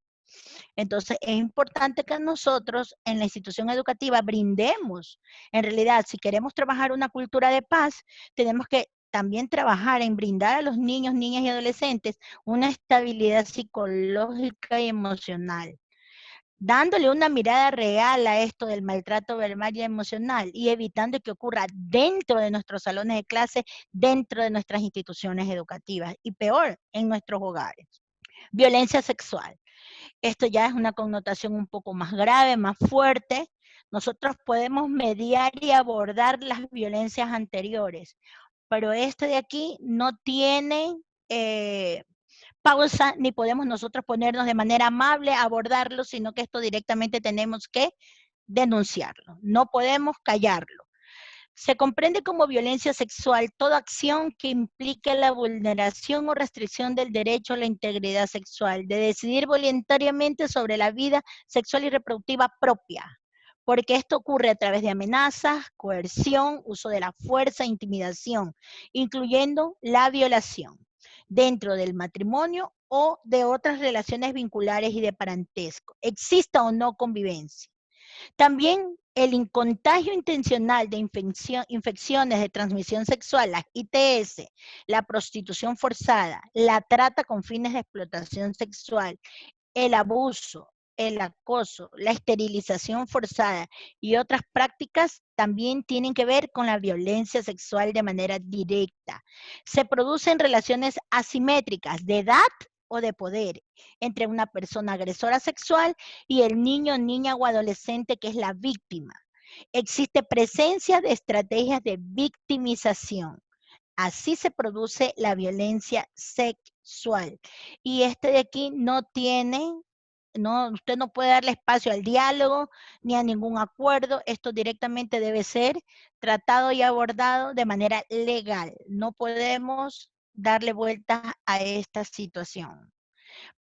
Entonces, es importante que nosotros en la institución educativa brindemos, en realidad, si queremos trabajar una cultura de paz, tenemos que también trabajar en brindar a los niños, niñas y adolescentes una estabilidad psicológica y emocional, dándole una mirada real a esto del maltrato verbal y emocional y evitando que ocurra dentro de nuestros salones de clase, dentro de nuestras instituciones educativas y peor, en nuestros hogares. Violencia sexual. Esto ya es una connotación un poco más grave, más fuerte. Nosotros podemos mediar y abordar las violencias anteriores, pero este de aquí no tiene pausa, ni podemos nosotros ponernos de manera amable a abordarlo, sino que esto directamente tenemos que denunciarlo. No podemos callarlo. Se comprende como violencia sexual toda acción que implique la vulneración o restricción del derecho a la integridad sexual, de decidir voluntariamente sobre la vida sexual y reproductiva propia, porque esto ocurre a través de amenazas, coerción, uso de la fuerza, intimidación, incluyendo la violación, dentro del matrimonio o de otras relaciones vinculares y de parentesco, exista o no convivencia. También el contagio intencional de infecciones de transmisión sexual, las ITS, la prostitución forzada, la trata con fines de explotación sexual, el abuso, el acoso, la esterilización forzada y otras prácticas también tienen que ver con la violencia sexual de manera directa. Se producen relaciones asimétricas de edad o de poder entre una persona agresora sexual y el niño, niña o adolescente que es la víctima. Existe presencia de estrategias de victimización. Así se produce la violencia sexual. Y este de aquí no tiene, usted no puede darle espacio al diálogo ni a ningún acuerdo. Esto directamente debe ser tratado y abordado de manera legal. No podemos darle vueltas a esta situación.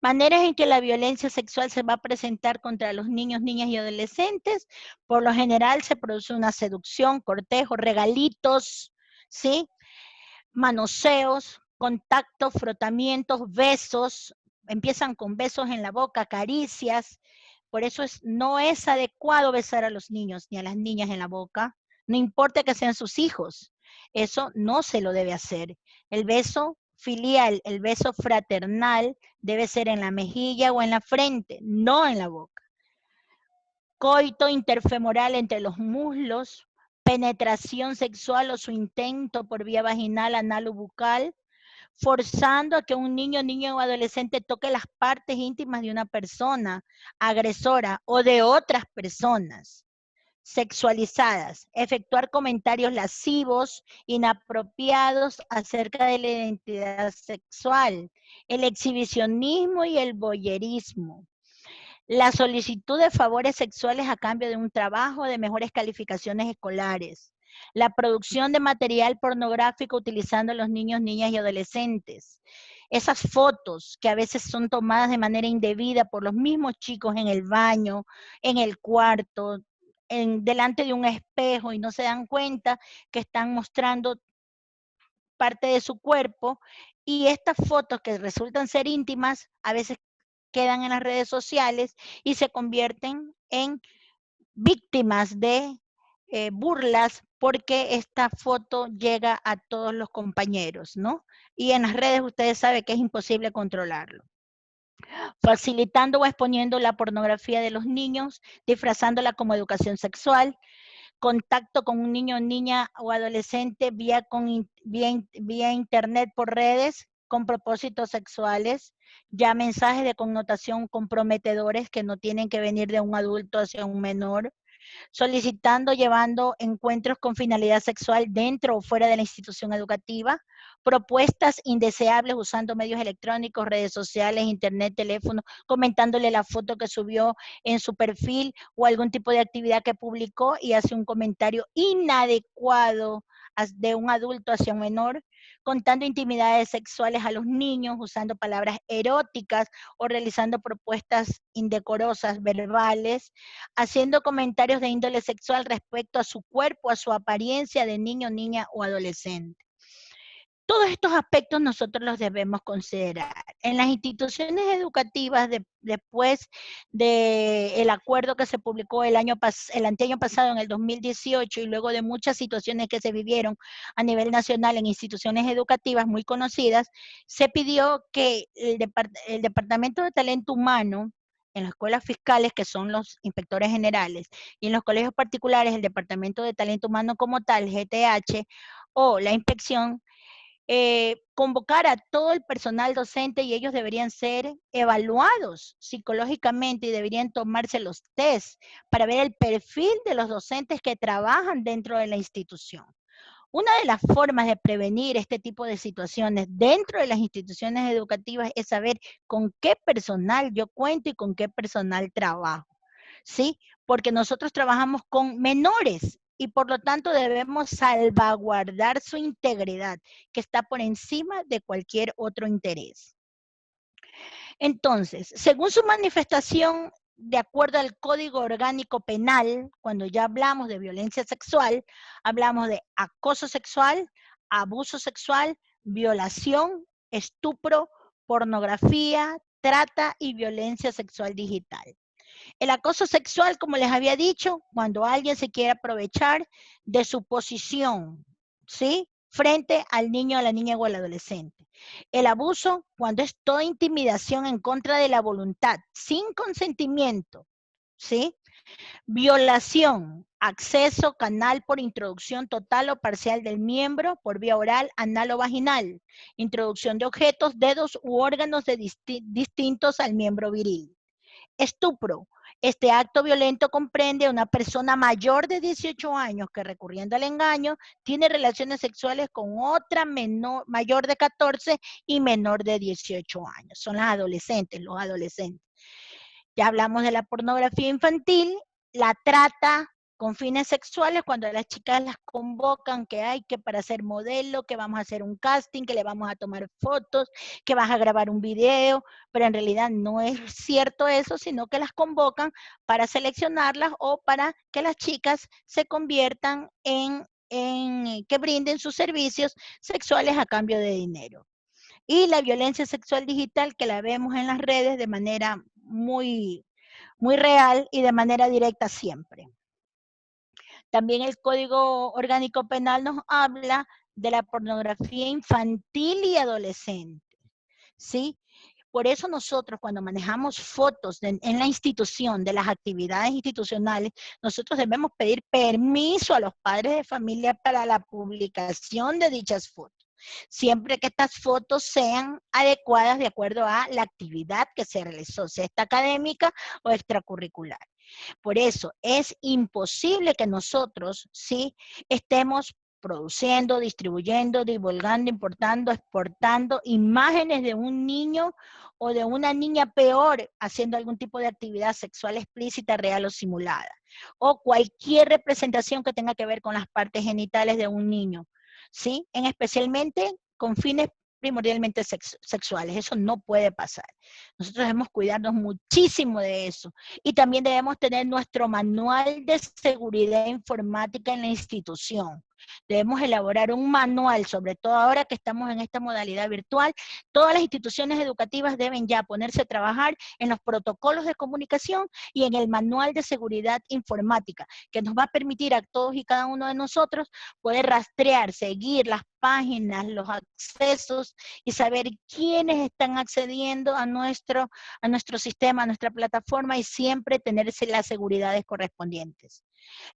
Maneras en que la violencia sexual se va a presentar contra los niños, niñas y adolescentes. Por lo general se produce una seducción, cortejo, regalitos, ¿sí? Manoseos, contactos, frotamientos, besos, empiezan con besos en la boca, caricias. Por eso no es adecuado besar a los niños ni a las niñas en la boca, no importa que sean sus hijos. Eso no se lo debe hacer. El beso filial, el beso fraternal debe ser en la mejilla o en la frente, no en la boca. Coito interfemoral entre los muslos, penetración sexual o su intento por vía vaginal, anal o bucal, forzando a que un niño, niña o adolescente toque las partes íntimas de una persona agresora o de otras personas sexualizadas, efectuar comentarios lascivos, inapropiados acerca de la identidad sexual, el exhibicionismo y el voyerismo. La solicitud de favores sexuales a cambio de un trabajo, de mejores calificaciones escolares. La producción de material pornográfico utilizando a los niños, niñas y adolescentes. Esas fotos que a veces son tomadas de manera indebida por los mismos chicos en el baño, en el cuarto, delante de un espejo y no se dan cuenta que están mostrando parte de su cuerpo, y estas fotos que resultan ser íntimas a veces quedan en las redes sociales y se convierten en víctimas de burlas porque esta foto llega a todos los compañeros, ¿no? Y en las redes ustedes saben que es imposible controlarlo. Facilitando o exponiendo la pornografía de los niños, disfrazándola como educación sexual, contacto con un niño, niña o adolescente vía internet por redes con propósitos sexuales, ya mensajes de connotación comprometedores que no tienen que venir de un adulto hacia un menor, solicitando, llevando encuentros con finalidad sexual dentro o fuera de la institución educativa, propuestas indeseables usando medios electrónicos, redes sociales, internet, teléfono, comentándole la foto que subió en su perfil o algún tipo de actividad que publicó y hace un comentario inadecuado de un adulto hacia un menor, contando intimidades sexuales a los niños, usando palabras eróticas o realizando propuestas indecorosas verbales, haciendo comentarios de índole sexual respecto a su cuerpo, a su apariencia de niño, niña o adolescente. Todos estos aspectos nosotros los debemos considerar. En las instituciones educativas, después del acuerdo que se publicó el anteaño pasado, en el 2018, y luego de muchas situaciones que se vivieron a nivel nacional en instituciones educativas muy conocidas, se pidió que el Departamento de Talento Humano, en las escuelas fiscales, que son los inspectores generales, y en los colegios particulares, el Departamento de Talento Humano como tal, GTH, o la inspección, convocar a todo el personal docente y ellos deberían ser evaluados psicológicamente y deberían tomarse los test para ver el perfil de los docentes que trabajan dentro de la institución. Una de las formas de prevenir este tipo de situaciones dentro de las instituciones educativas es saber con qué personal yo cuento y con qué personal trabajo, ¿sí? Porque nosotros trabajamos con menores y por lo tanto debemos salvaguardar su integridad, que está por encima de cualquier otro interés. Entonces, según su manifestación, de acuerdo al Código Orgánico Penal, cuando ya hablamos de violencia sexual, hablamos de acoso sexual, abuso sexual, violación, estupro, pornografía, trata y violencia sexual digital. El acoso sexual, como les había dicho, cuando alguien se quiere aprovechar de su posición, ¿sí? frente al niño, a la niña o al adolescente. El abuso, cuando es toda intimidación en contra de la voluntad, sin consentimiento, ¿sí? Violación, acceso canal por introducción total o parcial del miembro por vía oral, anal o vaginal. Introducción de objetos, dedos u órganos distintos al miembro viril. Estupro. Este acto violento comprende a una persona mayor de 18 años que, recurriendo al engaño, tiene relaciones sexuales con otra mayor de 14 y menor de 18 años. Son las adolescentes, los adolescentes. Ya hablamos de la pornografía infantil, la trata con fines sexuales, cuando las chicas las convocan, que hay que para ser modelo, que vamos a hacer un casting, que le vamos a tomar fotos, que vas a grabar un video, pero en realidad no es cierto eso, sino que las convocan para seleccionarlas o para que las chicas se conviertan en que brinden sus servicios sexuales a cambio de dinero. Y la violencia sexual digital, que la vemos en las redes de manera muy real y de manera directa siempre. También el Código Orgánico Penal nos habla de la pornografía infantil y adolescente, ¿sí? Por eso nosotros, cuando manejamos fotos en la institución, de las actividades institucionales, nosotros debemos pedir permiso a los padres de familia para la publicación de dichas fotos, siempre que estas fotos sean adecuadas de acuerdo a la actividad que se realizó, sea esta académica o extracurricular. Por eso es imposible que nosotros, ¿sí?, estemos produciendo, distribuyendo, divulgando, importando, exportando imágenes de un niño o de una niña, peor, haciendo algún tipo de actividad sexual explícita, real o simulada, o cualquier representación que tenga que ver con las partes genitales de un niño, ¿sí? Especialmente con fines primordialmente sexuales. Eso no puede pasar. Nosotros debemos cuidarnos muchísimo de eso. Y también debemos tener nuestro manual de seguridad informática en la institución. Debemos elaborar un manual, sobre todo ahora que estamos en esta modalidad virtual. Todas las instituciones educativas deben ya ponerse a trabajar en los protocolos de comunicación y en el manual de seguridad informática, que nos va a permitir a todos y cada uno de nosotros poder rastrear, seguir las páginas, los accesos y saber quiénes están accediendo a nuestro sistema, a nuestra plataforma, y siempre tenerse las seguridades correspondientes.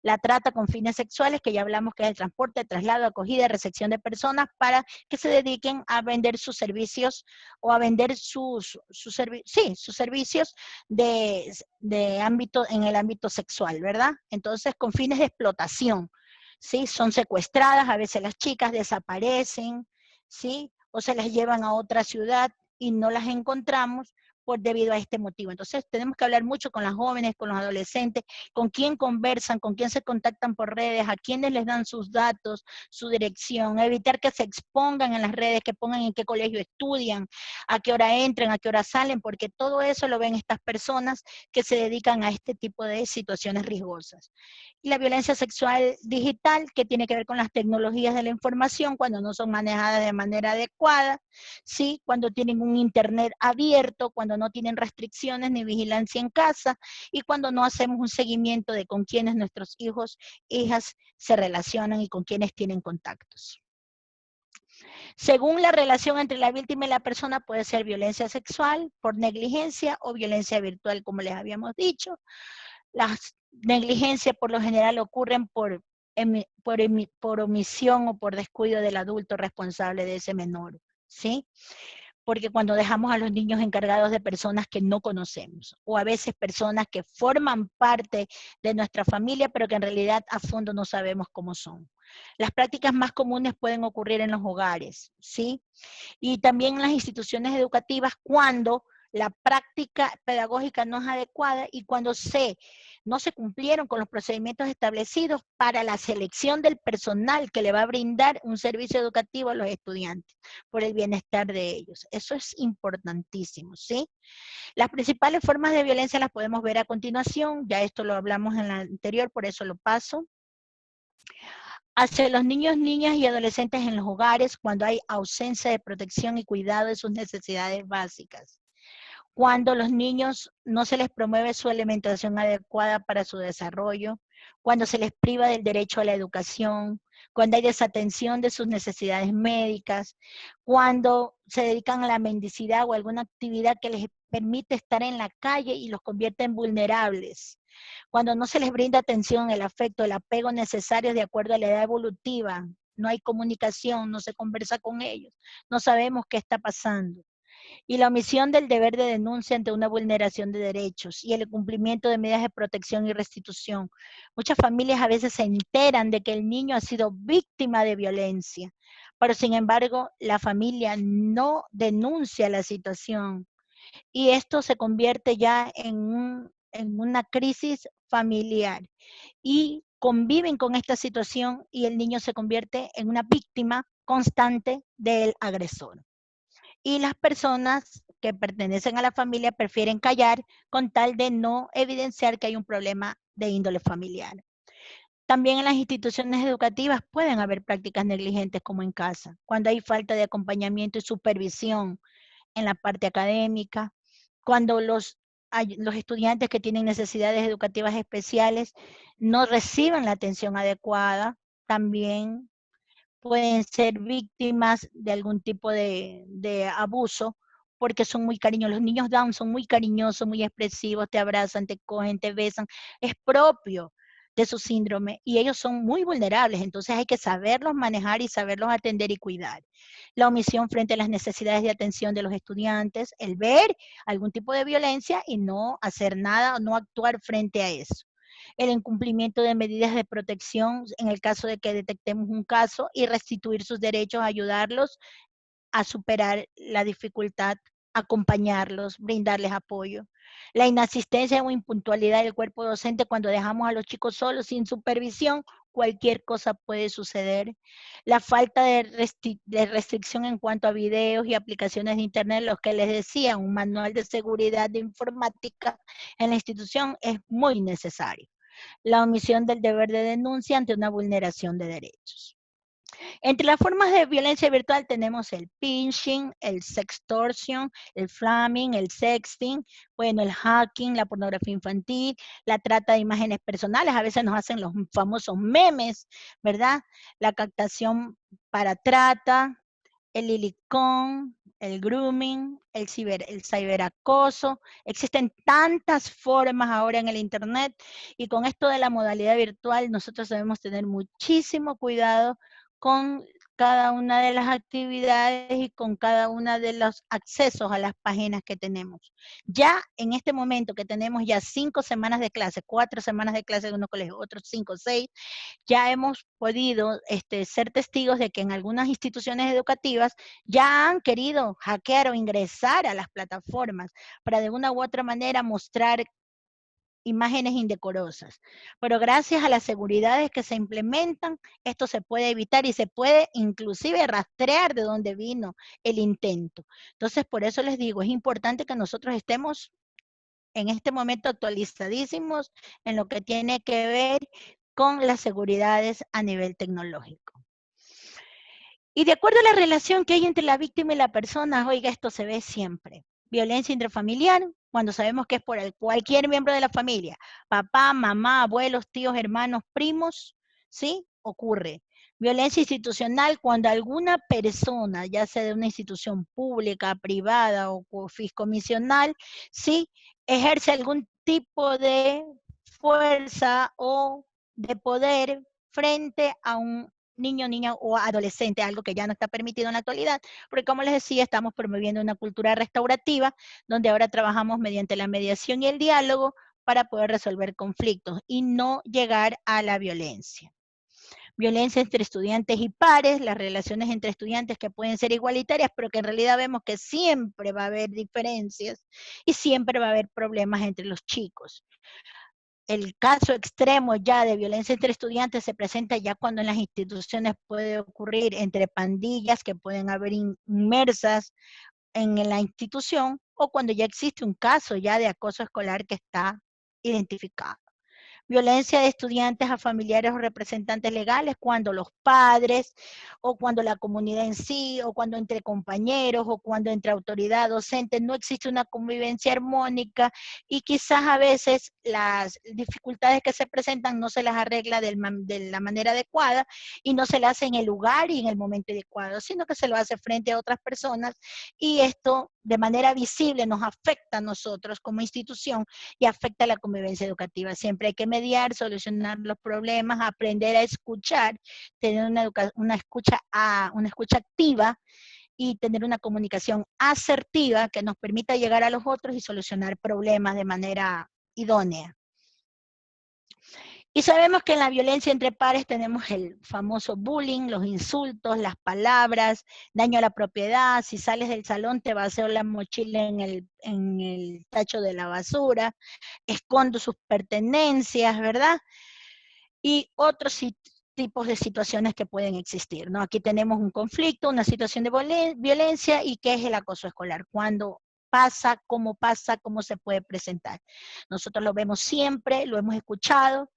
La trata con fines sexuales, que ya hablamos que es el transporte, traslado, acogida, recepción de personas para que se dediquen a vender sus servicios o a vender sus servicios en el ámbito sexual, ¿verdad? Entonces, con fines de explotación, ¿sí? Son secuestradas, a veces las chicas desaparecen, ¿sí? O se las llevan a otra ciudad y no las encontramos debido a este motivo. Entonces tenemos que hablar mucho con las jóvenes, con los adolescentes, con quién conversan, con quién se contactan por redes, a quiénes les dan sus datos, su dirección, evitar que se expongan en las redes, que pongan en qué colegio estudian, a qué hora entran, a qué hora salen, porque todo eso lo ven estas personas que se dedican a este tipo de situaciones riesgosas. Y la violencia sexual digital, que tiene que ver con las tecnologías de la información, cuando no son manejadas de manera adecuada, ¿sí? Cuando tienen un internet abierto, cuando no tienen restricciones ni vigilancia en casa, y cuando no hacemos un seguimiento de con quiénes nuestros hijos, hijas se relacionan y con quiénes tienen contactos. Según la relación entre la víctima y la persona, puede ser violencia sexual por negligencia o violencia virtual, como les habíamos dicho. Las negligencias por lo general ocurren por omisión o por descuido del adulto responsable de ese menor, ¿sí? Porque cuando dejamos a los niños encargados de personas que no conocemos, o a veces personas que forman parte de nuestra familia, pero que en realidad a fondo no sabemos cómo son. Las prácticas más comunes pueden ocurrir en los hogares, ¿sí? Y también en las instituciones educativas, cuando la práctica pedagógica no es adecuada y cuando no se cumplieron con los procedimientos establecidos para la selección del personal que le va a brindar un servicio educativo a los estudiantes, por el bienestar de ellos. Eso es importantísimo, ¿sí? Las principales formas de violencia las podemos ver a continuación, ya esto lo hablamos en la anterior, por eso lo paso. Hacia los niños, niñas y adolescentes en los hogares, cuando hay ausencia de protección y cuidado de sus necesidades básicas. cuando los niños no se les promueve su alimentación adecuada para su desarrollo, cuando se les priva del derecho a la educación, cuando hay desatención de sus necesidades médicas, cuando se dedican a la mendicidad o alguna actividad que les permite estar en la calle y los convierte en vulnerables, cuando no se les brinda atención, el afecto, el apego necesarios de acuerdo a la edad evolutiva, no hay comunicación, no se conversa con ellos, no sabemos qué está pasando. Y la omisión del deber de denuncia ante una vulneración de derechos y el cumplimiento de medidas de protección y restitución. Muchas familias a veces se enteran de que el niño ha sido víctima de violencia, pero sin embargo la familia no denuncia la situación y esto se convierte ya en una crisis familiar y conviven con esta situación y el niño se convierte en una víctima constante del agresor. Y las personas que pertenecen a la familia prefieren callar con tal de no evidenciar que hay un problema de índole familiar. También en las instituciones educativas pueden haber prácticas negligentes como en casa, cuando hay falta de acompañamiento y supervisión en la parte académica, cuando los estudiantes que tienen necesidades educativas especiales no reciben la atención adecuada, también pueden ser víctimas de algún tipo de abuso porque son muy cariñosos. Los niños Down son muy cariñosos, muy expresivos, te abrazan, te cogen, te besan. Es propio de su síndrome y ellos son muy vulnerables, entonces hay que saberlos manejar y saberlos atender y cuidar. La omisión frente a las necesidades de atención de los estudiantes, el ver algún tipo de violencia y no hacer nada o no actuar frente a eso, el incumplimiento de medidas de protección en el caso de que detectemos un caso y restituir sus derechos, ayudarlos a superar la dificultad, acompañarlos, brindarles apoyo. La inasistencia o impuntualidad del cuerpo docente cuando dejamos a los chicos solos sin supervisión, cualquier cosa puede suceder. La falta de restricción en cuanto a videos y aplicaciones de internet, los que les decía, un manual de seguridad de informática en la institución es muy necesario. La omisión del deber de denuncia ante una vulneración de derechos. Entre las formas de violencia virtual tenemos el pinching, el sextortion, el flaming, el sexting, bueno, el hacking, la pornografía infantil, la trata de imágenes personales, a veces nos hacen los famosos memes, ¿verdad? La captación para trata, el lilicón, el grooming, el ciberacoso. Existen tantas formas ahora en el Internet y con esto de la modalidad virtual nosotros debemos tener muchísimo cuidado con cada una de las actividades y con cada uno de los accesos a las páginas que tenemos. Ya en este momento que tenemos ya 5 semanas de clase, 4 semanas de clase en unos colegios, otros 5, 6, ya hemos podido ser testigos de que en algunas instituciones educativas ya han querido hackear o ingresar a las plataformas para de una u otra manera mostrar imágenes indecorosas. Pero gracias a las seguridades que se implementan, esto se puede evitar y se puede inclusive rastrear de dónde vino el intento. Entonces, por eso les digo, es importante que nosotros estemos en este momento actualizadísimos en lo que tiene que ver con las seguridades a nivel tecnológico. Y de acuerdo a la relación que hay entre la víctima y la persona, oiga, esto se ve siempre. Violencia intrafamiliar, cuando sabemos que es por cualquier miembro de la familia, papá, mamá, abuelos, tíos, hermanos, primos, ¿sí? Ocurre. Violencia institucional, cuando alguna persona, ya sea de una institución pública, privada o fiscomisional, ¿sí? Ejerce algún tipo de fuerza o de poder frente a un niño, niña o adolescente, algo que ya no está permitido en la actualidad, porque como les decía, estamos promoviendo una cultura restaurativa, donde ahora trabajamos mediante la mediación y el diálogo para poder resolver conflictos y no llegar a la violencia. Violencia entre estudiantes y pares, las relaciones entre estudiantes que pueden ser igualitarias, pero que en realidad vemos que siempre va a haber diferencias y siempre va a haber problemas entre los chicos. El caso extremo ya de violencia entre estudiantes se presenta ya cuando en las instituciones puede ocurrir entre pandillas que pueden haber inmersas en la institución o cuando ya existe un caso ya de acoso escolar que está identificado. violencia de estudiantes a familiares o representantes legales, cuando los padres, o cuando la comunidad en sí, o cuando entre compañeros, o cuando entre autoridad docente no existe una convivencia armónica, y quizás a veces las dificultades que se presentan no se las arregla de la manera adecuada, y no se las hace en el lugar y en el momento adecuado, sino que se lo hace frente a otras personas, y esto de manera visible nos afecta a nosotros como institución y afecta a la convivencia educativa. Siempre hay que mediar, solucionar los problemas, aprender a escuchar, tener una escucha activa y tener una comunicación asertiva que nos permita llegar a los otros y solucionar problemas de manera idónea. Y sabemos que en la violencia entre pares tenemos el famoso bullying, los insultos, las palabras, daño a la propiedad, si sales del salón te va a hacer la mochila en el tacho de la basura, escondo sus pertenencias, ¿verdad? Y otros tipos de situaciones que pueden existir, ¿no? Aquí tenemos un conflicto, una situación de violencia, y ¿qué es el acoso escolar? Cuando pasa, cómo se puede presentar. Nosotros lo vemos siempre, lo hemos escuchado.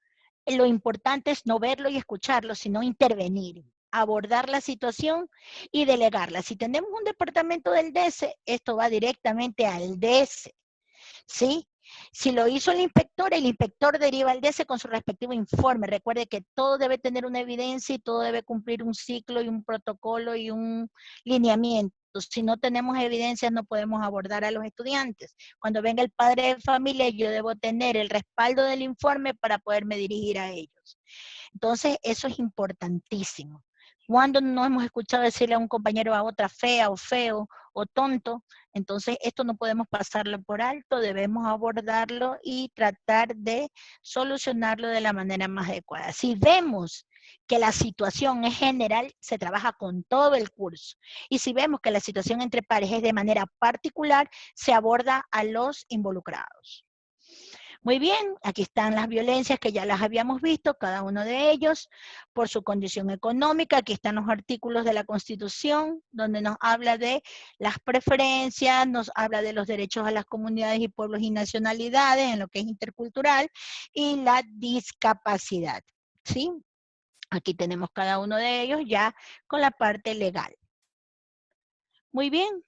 Lo importante es no verlo y escucharlo, sino intervenir, abordar la situación y delegarla. Si tenemos un departamento del DS, esto va directamente al DS, ¿sí? Si lo hizo el inspector deriva al DS con su respectivo informe. Recuerde que todo debe tener una evidencia y todo debe cumplir un ciclo y un protocolo y un lineamiento. Si no tenemos evidencias, no podemos abordar a los estudiantes. Cuando venga el padre de familia, yo debo tener el respaldo del informe para poderme dirigir a ellos. Entonces, eso es importantísimo. Cuando no hemos escuchado decirle a un compañero a otra fea o feo o tonto, entonces esto no podemos pasarlo por alto, debemos abordarlo y tratar de solucionarlo de la manera más adecuada. Si vemos que la situación es general, se trabaja con todo el curso. Y si vemos que la situación entre pares es de manera particular, se aborda a los involucrados. Muy bien, aquí están las violencias que ya las habíamos visto, cada uno de ellos, por su condición económica. Aquí están los artículos de la Constitución, donde nos habla de las preferencias, nos habla de los derechos a las comunidades y pueblos y nacionalidades, en lo que es intercultural, y la discapacidad, ¿sí? Aquí tenemos cada uno de ellos ya con la parte legal. Muy bien.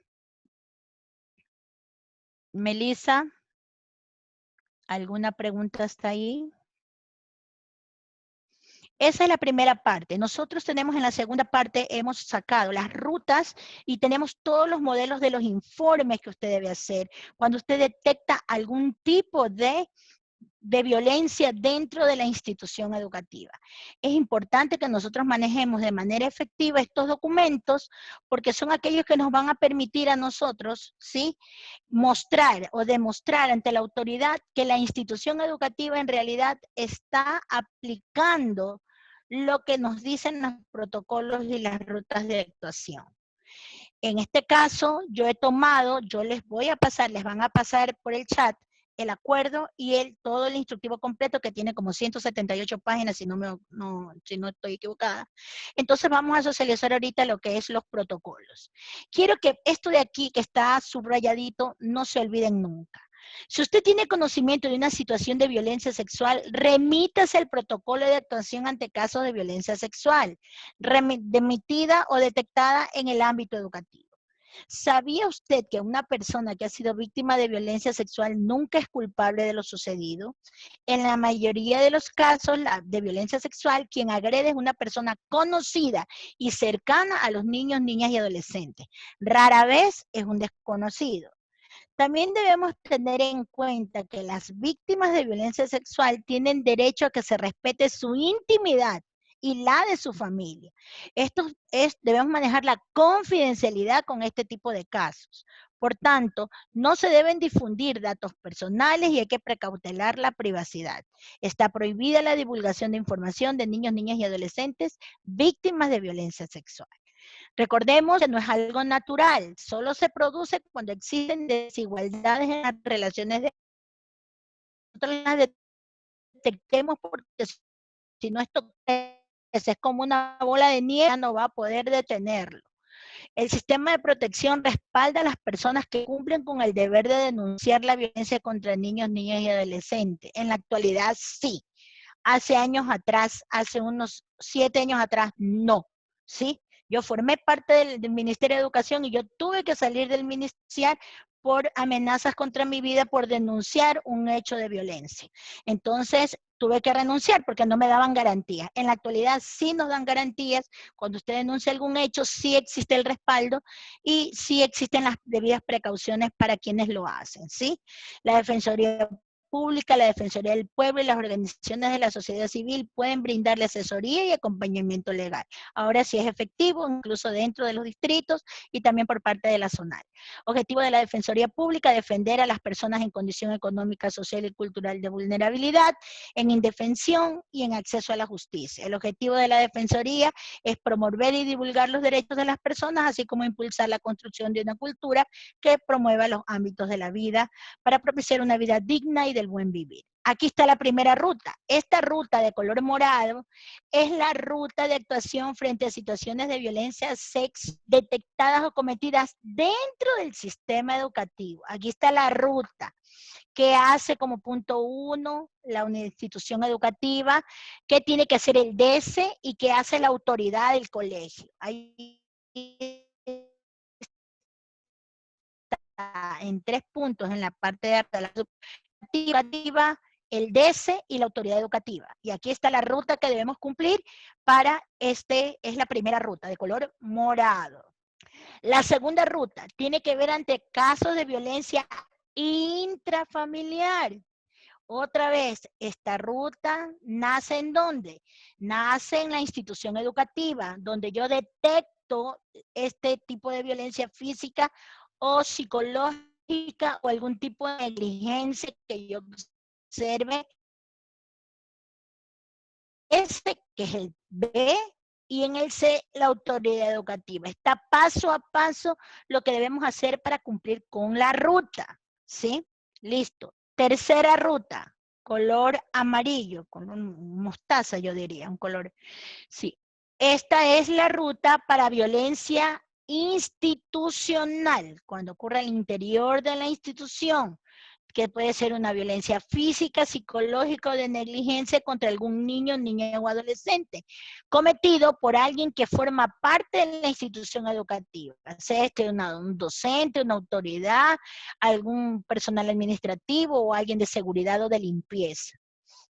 Melissa, ¿alguna pregunta hasta ahí? Esa es la primera parte. Nosotros tenemos en la segunda parte, hemos sacado las rutas y tenemos todos los modelos de los informes que usted debe hacer cuando usted detecta algún tipo de violencia dentro de la institución educativa. Es importante que nosotros manejemos de manera efectiva estos documentos porque son aquellos que nos van a permitir a nosotros, ¿sí?, mostrar o demostrar ante la autoridad que la institución educativa en realidad está aplicando lo que nos dicen los protocolos y las rutas de actuación. En este caso, yo he tomado, yo les voy a pasar, les van a pasar por el chat el acuerdo y todo el instructivo completo que tiene como 178 páginas, si no estoy equivocada. Entonces vamos a socializar ahorita lo que es los protocolos. Quiero que esto de aquí que está subrayadito no se olviden nunca. Si usted tiene conocimiento de una situación de violencia sexual, remítase al protocolo de actuación ante casos de violencia sexual, remitida o detectada en el ámbito educativo. ¿Sabía usted que una persona que ha sido víctima de violencia sexual nunca es culpable de lo sucedido? En la mayoría de los casos de violencia sexual, quien agrede es una persona conocida y cercana a los niños, niñas y adolescentes. Rara vez es un desconocido. También debemos tener en cuenta que las víctimas de violencia sexual tienen derecho a que se respete su intimidad y la de su familia. Debemos manejar la confidencialidad con este tipo de casos. Por tanto, no se deben difundir datos personales y hay que precautelar la privacidad. Está prohibida la divulgación de información de niños, niñas y adolescentes víctimas de violencia sexual. Recordemos que no es algo natural, solo se produce cuando existen desigualdades en las relaciones de nosotros las detectemos porque si no esto es como una bola de nieve, no va a poder detenerlo. El sistema de protección respalda a las personas que cumplen con el deber de denunciar la violencia contra niños, niñas y adolescentes. En la actualidad sí. hace años atrás, hace unos 7 años atrás, no, ¿sí? Yo formé parte del Ministerio de Educación y yo tuve que salir del ministerio por amenazas contra mi vida por denunciar un hecho de violencia. Entonces, tuve que renunciar porque no me daban garantías. En la actualidad sí nos dan garantías. Cuando usted denuncia algún hecho, sí existe el respaldo y sí existen las debidas precauciones para quienes lo hacen, ¿sí? La Defensoría Pública, la Defensoría del Pueblo y las organizaciones de la sociedad civil pueden brindarle asesoría y acompañamiento legal. Ahora sí es efectivo, incluso dentro de los distritos y también por parte de la zonal. Objetivo de la Defensoría Pública, defender a las personas en condición económica, social y cultural de vulnerabilidad, en indefensión y en acceso a la justicia. El objetivo de la Defensoría es promover y divulgar los derechos de las personas, así como impulsar la construcción de una cultura que promueva los ámbitos de la vida para propiciar una vida digna y del buen vivir. Aquí está la primera ruta. Esta ruta de color morado es la ruta de actuación frente a situaciones de violencia sexual detectadas o cometidas dentro del sistema educativo. Aquí está la ruta que hace como punto 1 la institución educativa, que tiene que hacer el DS y que hace la autoridad del colegio. Ahí está en 3 puntos en la parte de la educativa, el DS y la autoridad educativa. Y aquí está la ruta que debemos cumplir para es la primera ruta de color morado. La segunda ruta tiene que ver ante casos de violencia intrafamiliar. Otra vez, esta ruta nace ¿en dónde? Nace en la institución educativa, donde yo detecto este tipo de violencia física o psicológica o algún tipo de negligencia que yo observe. Este, que es el B, y en el C, la autoridad educativa. Está paso a paso lo que debemos hacer para cumplir con la ruta, ¿sí? Listo. Tercera ruta, color amarillo, con un mostaza yo diría, un color, sí. Esta es la ruta para violencia institucional, cuando ocurre al interior de la institución, que puede ser una violencia física, psicológica o de negligencia contra algún niño, niña o adolescente, cometido por alguien que forma parte de la institución educativa, sea un docente, una autoridad, algún personal administrativo o alguien de seguridad o de limpieza.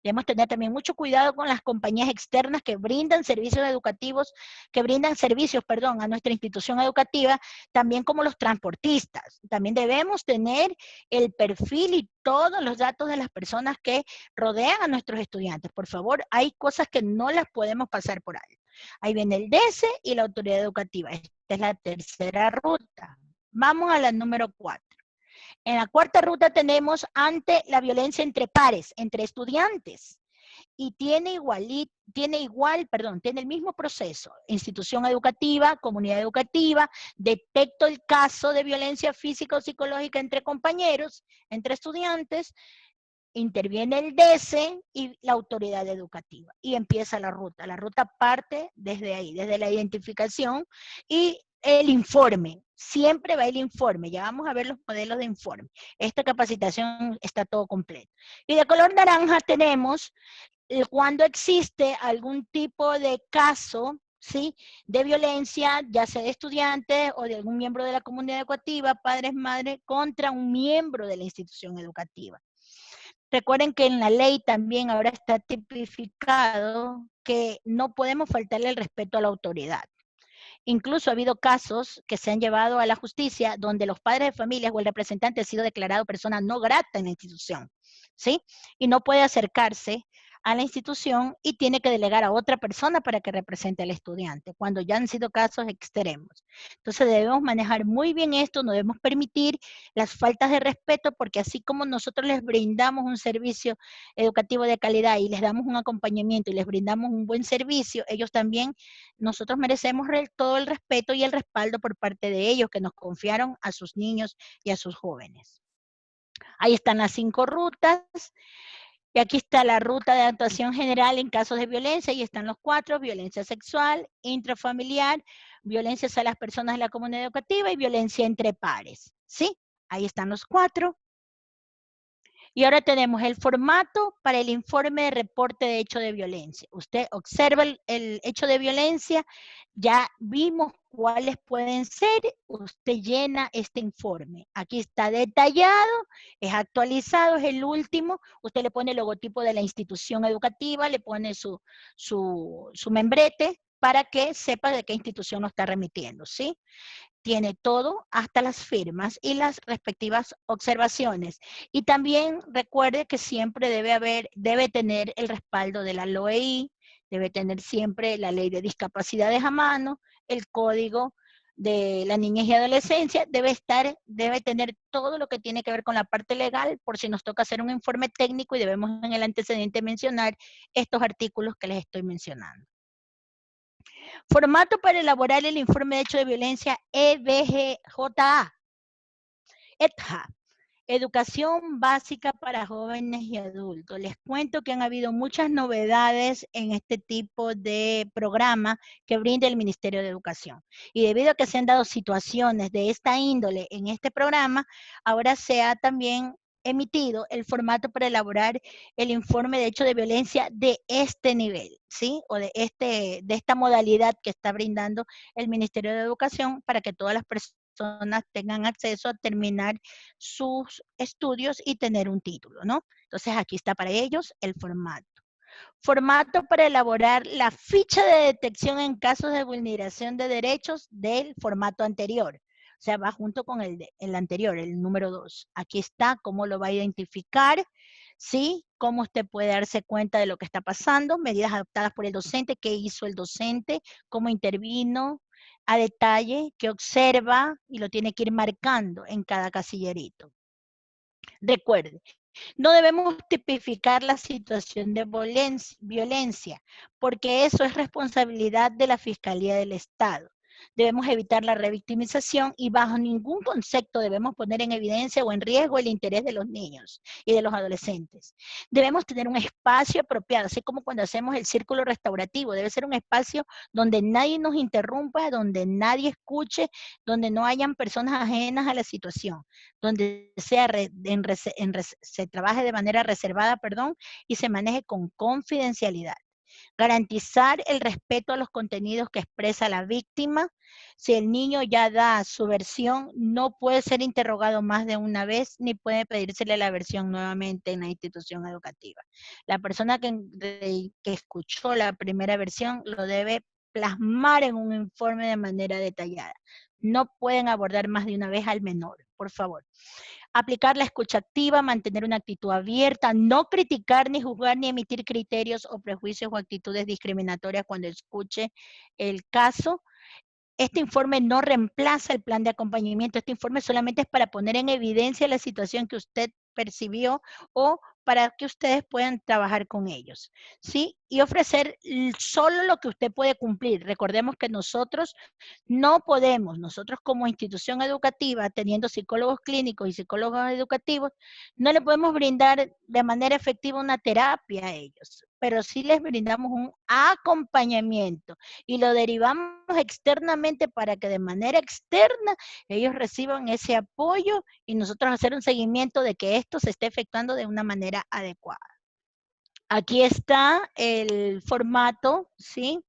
Debemos tener también mucho cuidado con las compañías externas que brindan servicios educativos, a nuestra institución educativa, también como los transportistas. También debemos tener el perfil y todos los datos de las personas que rodean a nuestros estudiantes. Por favor, hay cosas que no las podemos pasar por alto. Ahí viene el DS y la autoridad educativa. Esta es la tercera ruta. Vamos a la número 4. En la cuarta ruta tenemos ante la violencia entre pares, entre estudiantes. Y tiene el mismo proceso. Institución educativa, comunidad educativa, detecto el caso de violencia física o psicológica entre compañeros, entre estudiantes, interviene el DS y la autoridad educativa. Y empieza la ruta. La ruta parte desde ahí, desde la identificación y el informe. Siempre va el informe. Ya vamos a ver los modelos de informe. Esta capacitación está todo completo. Y de color naranja tenemos cuando existe algún tipo de caso, ¿sí?, de violencia, ya sea de estudiantes o de algún miembro de la comunidad educativa, padres, madres, contra un miembro de la institución educativa. Recuerden que en la ley también ahora está tipificado que no podemos faltarle el respeto a la autoridad. Incluso ha habido casos que se han llevado a la justicia donde los padres de familias o el representante ha sido declarado persona no grata en la institución, ¿sí? Y no puede acercarse a la institución y tiene que delegar a otra persona para que represente al estudiante, cuando ya han sido casos extremos. Entonces debemos manejar muy bien esto, no debemos permitir las faltas de respeto, porque así como nosotros les brindamos un servicio educativo de calidad y les damos un acompañamiento y les brindamos un buen servicio, ellos también, nosotros merecemos todo el respeto y el respaldo por parte de ellos que nos confiaron a sus niños y a sus jóvenes. Ahí están las 5 rutas. Y aquí está la ruta de actuación general en casos de violencia, y están los 4, violencia sexual, intrafamiliar, violencia hacia las personas de la comunidad educativa y violencia entre pares, ¿sí? Ahí están los 4. Y ahora tenemos el formato para el informe de reporte de hecho de violencia. Usted observa el hecho de violencia, ya vimos cuáles pueden ser, usted llena este informe. Aquí está detallado, es actualizado, es el último, usted le pone el logotipo de la institución educativa, le pone su membrete para que sepa de qué institución lo está remitiendo, ¿sí? Tiene todo, hasta las firmas y las respectivas observaciones. Y también recuerde que siempre debe tener el respaldo de la LOEI, debe tener siempre la ley de discapacidades a mano, el código de la niñez y adolescencia, debe tener todo lo que tiene que ver con la parte legal, por si nos toca hacer un informe técnico y debemos en el antecedente mencionar estos artículos que les estoy mencionando. Formato para elaborar el informe de hecho de violencia EBGJA. ETJA. Educación básica para jóvenes y adultos. Les cuento que han habido muchas novedades en este tipo de programa que brinda el Ministerio de Educación. Y debido a que se han dado situaciones de esta índole en este programa, ahora se ha también emitido el formato para elaborar el informe de hecho de violencia de este nivel, ¿sí? O de esta modalidad que está brindando el Ministerio de Educación para que todas las personas tengan acceso a terminar sus estudios y tener un título, ¿no? Entonces aquí está para ellos el formato. Formato para elaborar la ficha de detección en casos de vulneración de derechos del formato anterior. O sea, va junto con el anterior, el número 2. Aquí está cómo lo va a identificar, ¿sí? Cómo usted puede darse cuenta de lo que está pasando, medidas adoptadas por el docente, qué hizo el docente, cómo intervino, a detalle, qué observa y lo tiene que ir marcando en cada casillerito. Recuerde, no debemos tipificar la situación de violencia, porque eso es responsabilidad de la Fiscalía del Estado. Debemos evitar la revictimización y bajo ningún concepto debemos poner en evidencia o en riesgo el interés de los niños y de los adolescentes. Debemos tener un espacio apropiado, así como cuando hacemos el círculo restaurativo, debe ser un espacio donde nadie nos interrumpa, donde nadie escuche, donde no hayan personas ajenas a la situación, donde se trabaje de manera reservada, y se maneje con confidencialidad. Garantizar el respeto a los contenidos que expresa la víctima. Si el niño ya da su versión, no puede ser interrogado más de una vez, ni puede pedírsele la versión nuevamente en la institución educativa. La persona que escuchó la primera versión lo debe plasmar en un informe de manera detallada. No pueden abordar más de una vez al menor, por favor. Aplicar la escucha activa, mantener una actitud abierta, no criticar, ni juzgar, ni emitir criterios o prejuicios o actitudes discriminatorias cuando escuche el caso. Este informe no reemplaza el plan de acompañamiento, este informe solamente es para poner en evidencia la situación que usted percibió o para que ustedes puedan trabajar con ellos, ¿sí? Y ofrecer solo lo que usted puede cumplir. Recordemos que nosotros no podemos, nosotros como institución educativa, teniendo psicólogos clínicos y psicólogos educativos, no le podemos brindar de manera efectiva una terapia a ellos, pero sí les brindamos un acompañamiento y lo derivamos externamente para que de manera externa ellos reciban ese apoyo y nosotros hacer un seguimiento de que esto se esté efectuando de una manera adecuada. Aquí está el formato, ¿sí?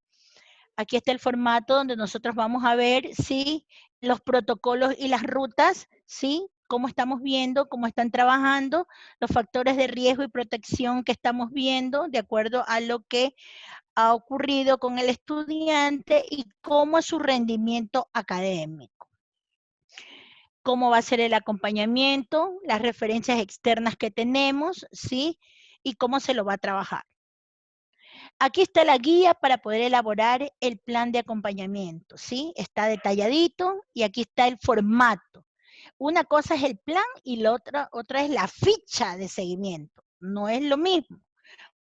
Aquí está el formato donde nosotros vamos a ver, ¿sí? Los protocolos y las rutas, ¿sí? Cómo estamos viendo, cómo están trabajando, los factores de riesgo y protección que estamos viendo de acuerdo a lo que ha ocurrido con el estudiante y cómo es su rendimiento académico. Cómo va a ser el acompañamiento, las referencias externas que tenemos, ¿sí? Y cómo se lo va a trabajar. Aquí está la guía para poder elaborar el plan de acompañamiento, ¿sí? Está detalladito y aquí está el formato. Una cosa es el plan y la otra es la ficha de seguimiento. No es lo mismo.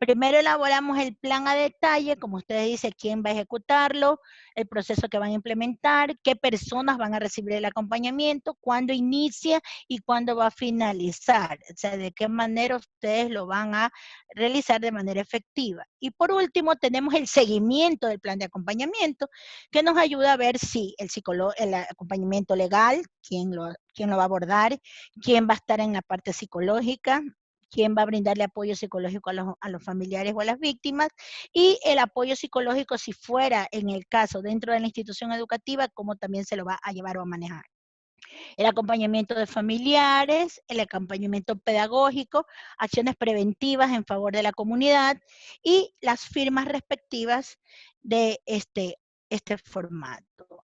Primero elaboramos el plan a detalle, como ustedes dicen, quién va a ejecutarlo, el proceso que van a implementar, qué personas van a recibir el acompañamiento, cuándo inicia y cuándo va a finalizar. O sea, de qué manera ustedes lo van a realizar de manera efectiva. Y por último, tenemos el seguimiento del plan de acompañamiento, que nos ayuda a ver si el acompañamiento legal, quién lo va a abordar, quién va a estar en la parte psicológica, quién va a brindarle apoyo psicológico a los familiares o a las víctimas, y el apoyo psicológico, si fuera en el caso dentro de la institución educativa, cómo también se lo va a llevar o a manejar. El acompañamiento de familiares, el acompañamiento pedagógico, acciones preventivas en favor de la comunidad y las firmas respectivas de este formato.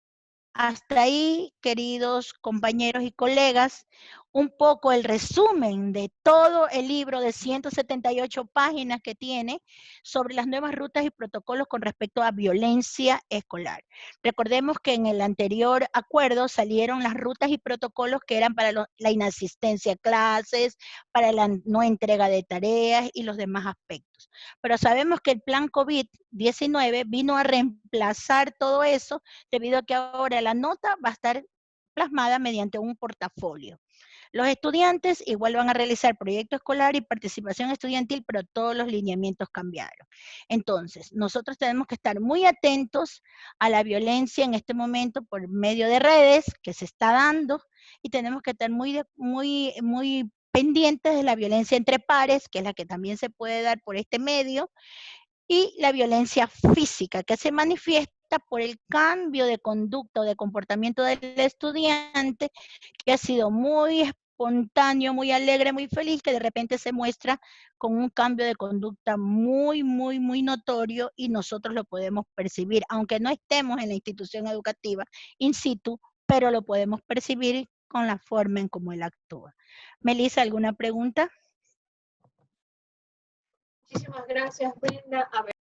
Hasta ahí, queridos compañeros y colegas, un poco el resumen de todo el libro de 178 páginas que tiene sobre las nuevas rutas y protocolos con respecto a violencia escolar. Recordemos que en el anterior acuerdo salieron las rutas y protocolos que eran para la inasistencia a clases, para la no entrega de tareas y los demás aspectos. Pero sabemos que el plan COVID-19 vino a reemplazar todo eso, debido a que ahora la nota va a estar plasmada mediante un portafolio. Los estudiantes igual van a realizar proyecto escolar y participación estudiantil, pero todos los lineamientos cambiaron. Entonces, nosotros tenemos que estar muy atentos a la violencia en este momento por medio de redes que se está dando, y tenemos que estar muy pendientes de la violencia entre pares, que es la que también se puede dar por este medio, y la violencia física, que se manifiesta por el cambio de conducta o de comportamiento del estudiante, que ha sido muy espontáneo, muy alegre, muy feliz, que de repente se muestra con un cambio de conducta muy notorio, y nosotros lo podemos percibir, aunque no estemos en la institución educativa in situ, pero lo podemos percibir con la forma en cómo él actúa. Melissa, ¿alguna pregunta? Muchísimas gracias, Brenda. A ver.